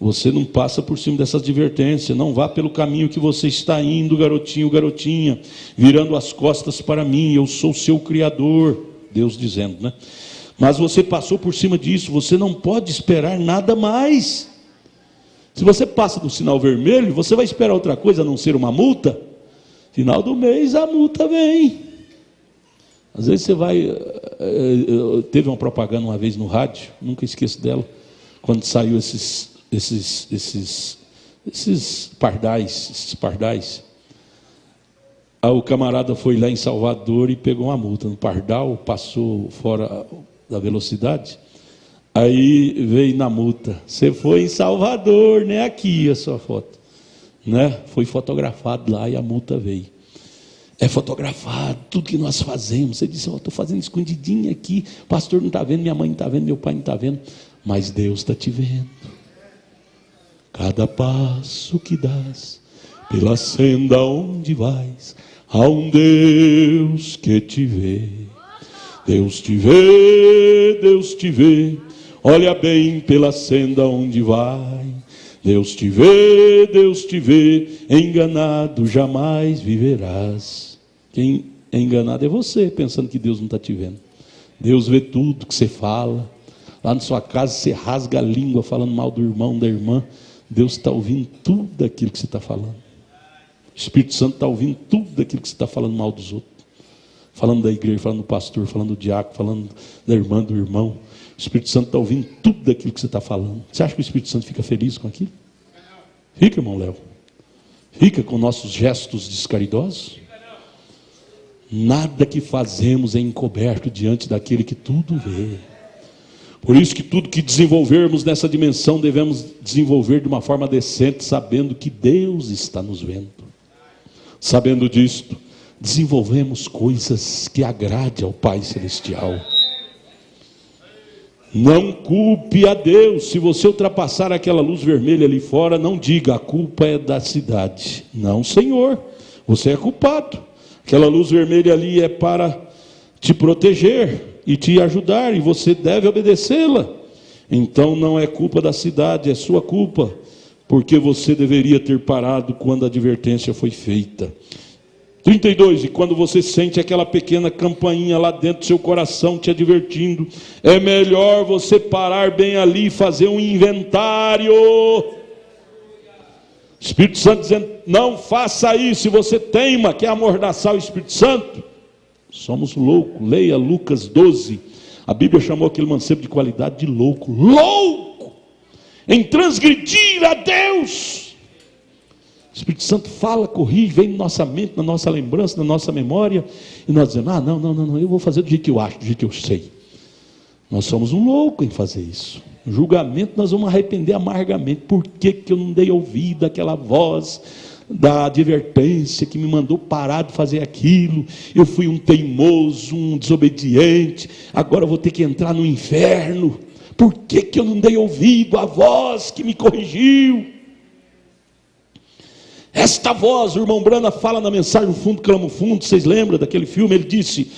você não passa por cima dessa advertência, não vá pelo caminho que você está indo, garotinho, garotinha, virando as costas para mim, eu sou seu Criador, Deus dizendo, né? Mas você passou por cima disso, você não pode esperar nada mais. Se você passa do sinal vermelho, você vai esperar outra coisa a não ser uma multa? Final do mês a multa vem. Às vezes você vai... Teve uma propaganda uma vez no rádio, nunca esqueço dela, quando saiu esses pardais. Aí o camarada foi lá em Salvador e pegou uma multa no pardal, passou fora da velocidade. Aí veio na multa: você foi em Salvador, né? Aqui a sua foto, né? Foi fotografado lá e a multa veio. É fotografado tudo que nós fazemos. Você disse: estou fazendo escondidinho aqui, o pastor não está vendo, minha mãe não está vendo, meu pai não está vendo, mas Deus está te vendo. Cada passo que dás, pela senda onde vais, há um Deus que te vê. Deus te vê, Deus te vê. Olha bem pela senda onde vai. Deus te vê, Deus te vê. Enganado jamais viverás. Quem é enganado é você, pensando que Deus não está te vendo. Deus vê tudo que você fala. Lá na sua casa você rasga a língua falando mal do irmão, da irmã. Deus está ouvindo tudo aquilo que você está falando. O Espírito Santo está ouvindo tudo aquilo que você está falando mal dos outros. Falando da igreja, falando do pastor, falando do diácono, falando da irmã, do irmão. O Espírito Santo está ouvindo tudo aquilo que você está falando. Você acha que o Espírito Santo fica feliz com aquilo? Fica, irmão Léo? Fica com nossos gestos descaridosos? Nada que fazemos é encoberto diante daquele que tudo vê. Por isso que tudo que desenvolvermos nessa dimensão devemos desenvolver de uma forma decente, sabendo que Deus está nos vendo. Sabendo disto, desenvolvemos coisas que agradem ao Pai Celestial. Não culpe a Deus. Se você ultrapassar aquela luz vermelha ali fora, não diga: a culpa é da cidade. Não, Senhor, você é culpado. Aquela luz vermelha ali é para te proteger e te ajudar, e você deve obedecê-la. Então não é culpa da cidade, é sua culpa, porque você deveria ter parado quando a advertência foi feita. 32, e quando você sente aquela pequena campainha lá dentro do seu coração te advertindo, é melhor você parar bem ali e fazer um inventário. Espírito Santo dizendo: não faça isso. Se você teima, quer amordaçar o Espírito Santo, somos loucos. Leia Lucas 12. A Bíblia chamou aquele mancebo de qualidade de louco. Louco em transgredir a Deus. O Espírito Santo fala, corrige, vem na nossa mente, na nossa lembrança, na nossa memória, e nós dizemos: não, eu vou fazer do jeito que eu acho, do jeito que eu sei. Nós somos um louco em fazer isso. No julgamento nós vamos arrepender amargamente. Por que eu não dei ouvido àquela voz da advertência que me mandou parar de fazer aquilo? Eu fui um teimoso, um desobediente, agora eu vou ter que entrar no inferno. Por que eu não dei ouvido à voz que me corrigiu? Esta voz, o irmão Brana fala na mensagem O Fundo Clama o Fundo, vocês lembram daquele filme? Ele disse: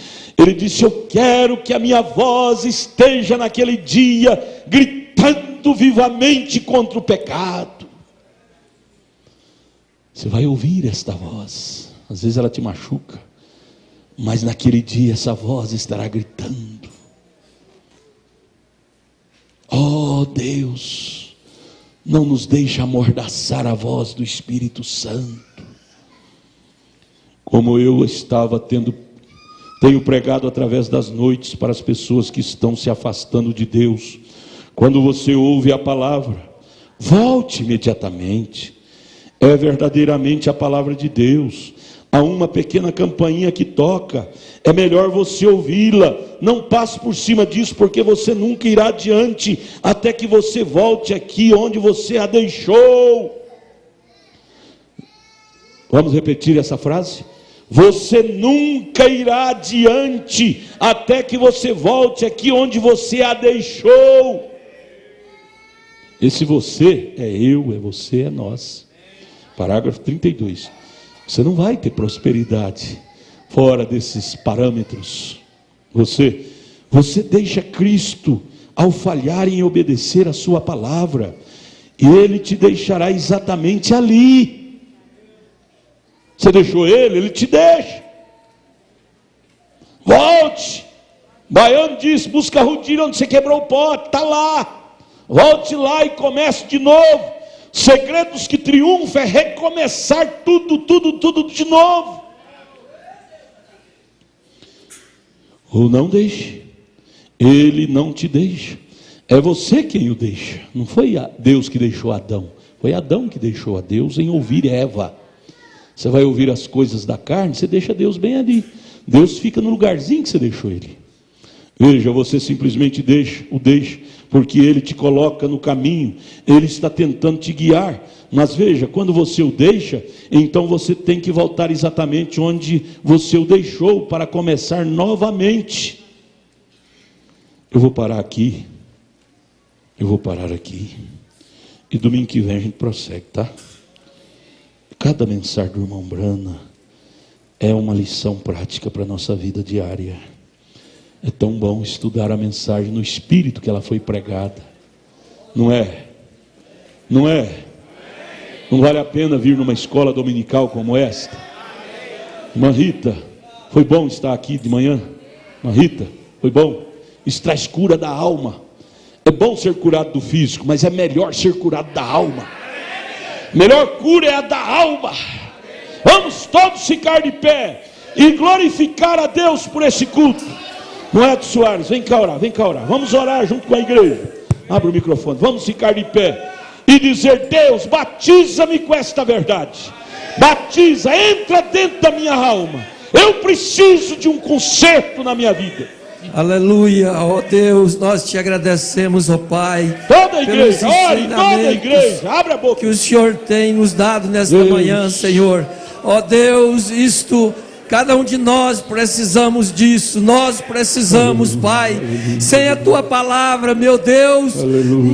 eu quero que a minha voz esteja naquele dia gritando vivamente contra o pecado. Você vai ouvir esta voz, às vezes ela te machuca, mas naquele dia essa voz estará gritando: oh Deus, não nos deixe amordaçar a voz do Espírito Santo. Como eu estava tenho pregado através das noites para as pessoas que estão se afastando de Deus. Quando você ouve a palavra, volte imediatamente. É verdadeiramente a palavra de Deus. Há uma pequena campainha que toca, é melhor você ouvi-la. Não passe por cima disso, porque você nunca irá adiante até que você volte aqui onde você a deixou. Vamos repetir essa frase? Você nunca irá adiante até que você volte aqui onde você a deixou. Esse você é eu, é você, é nós. Parágrafo 32. Você não vai ter prosperidade fora desses parâmetros. Você deixa Cristo ao falharem em obedecer a sua palavra, e Ele te deixará exatamente ali. Você deixou Ele, Ele te deixa. Volte. Baiano disse: busca a rodilha onde você quebrou o pote, está lá. Volte lá e comece de novo. Segredos que triunfam é recomeçar tudo de novo. Ou não deixe. Ele não te deixa. É você quem o deixa. Não foi Deus que deixou Adão. Foi Adão que deixou a Deus em ouvir Eva. Você vai ouvir as coisas da carne, você deixa Deus bem ali. Deus fica no lugarzinho que você deixou Ele. Veja, você simplesmente o deixa, porque Ele te coloca no caminho, Ele está tentando te guiar. Mas veja, quando você o deixa, então você tem que voltar exatamente onde você o deixou, para começar novamente. Eu vou parar aqui, e domingo que vem a gente prossegue, tá? Cada mensagem do irmão Brana é uma lição prática para a nossa vida diária. É tão bom estudar a mensagem no espírito que ela foi pregada. Não é? Não é? Não vale a pena vir numa escola dominical como esta? Irmã Rita, foi bom estar aqui de manhã? Irmã Rita, foi bom? Isso traz cura da alma. É bom ser curado do físico, mas é melhor ser curado da alma. Melhor cura é a da alma. Vamos todos ficar de pé e glorificar a Deus por esse culto. Moedo Soares, vem cá orar. Vamos orar junto com a igreja. Abre o microfone, vamos ficar de pé e dizer: Deus, batiza-me com esta verdade. Batiza, entra dentro da minha alma. Eu preciso de um conserto na minha vida. Aleluia, ó Deus, nós te agradecemos, ó Pai. Toda a igreja, ore, toda a igreja, abre a boca. Que o Senhor tem nos dado nesta manhã, Senhor. Ó Deus, cada um de nós precisamos disso. Nós precisamos, Pai. Sem a tua palavra, meu Deus,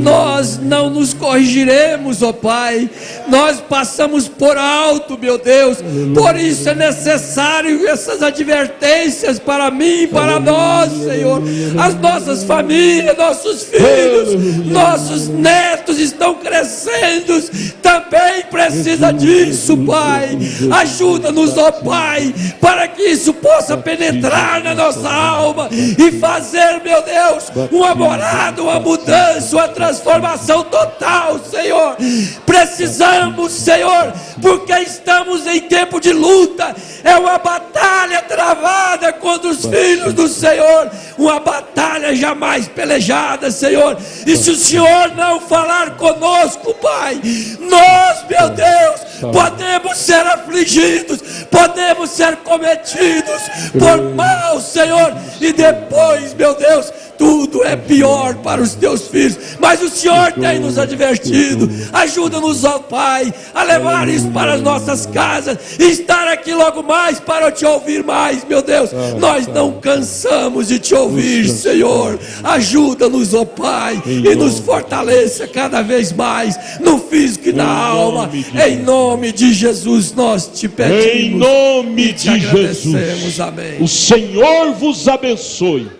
nós não nos corrigiremos, ó Pai. Nós passamos por alto, meu Deus. Por isso é necessário essas advertências para mim, para nós, Senhor. As nossas famílias, nossos filhos, nossos netos estão crescendo. Também precisa disso, Pai. Ajuda-nos, ó Pai, para que isso possa penetrar na nossa alma e fazer, meu Deus, uma morada, uma mudança, uma transformação total, Senhor. Precisamos, Senhor, porque estamos em tempo de luta. É uma batalha travada contra os filhos do Senhor, uma batalha jamais pelejada, Senhor. E se o Senhor não falar conosco, Pai, nós, meu Deus, podemos ser afligidos, podemos ser cometidos por mal, Senhor, e depois, meu Deus, tudo é pior para os teus filhos. Mas o Senhor tem nos advertido. Ajuda-nos, ó Pai, a levar isso para as nossas casas e estar aqui logo mais para te ouvir mais, meu Deus. Nós não cansamos de te ouvir, Senhor. Ajuda-nos, ó Pai, e nos fortaleça cada vez mais no físico e na alma. Em nome de Jesus nós te pedimos. Em nome de Jesus. Amém. O Senhor vos abençoe.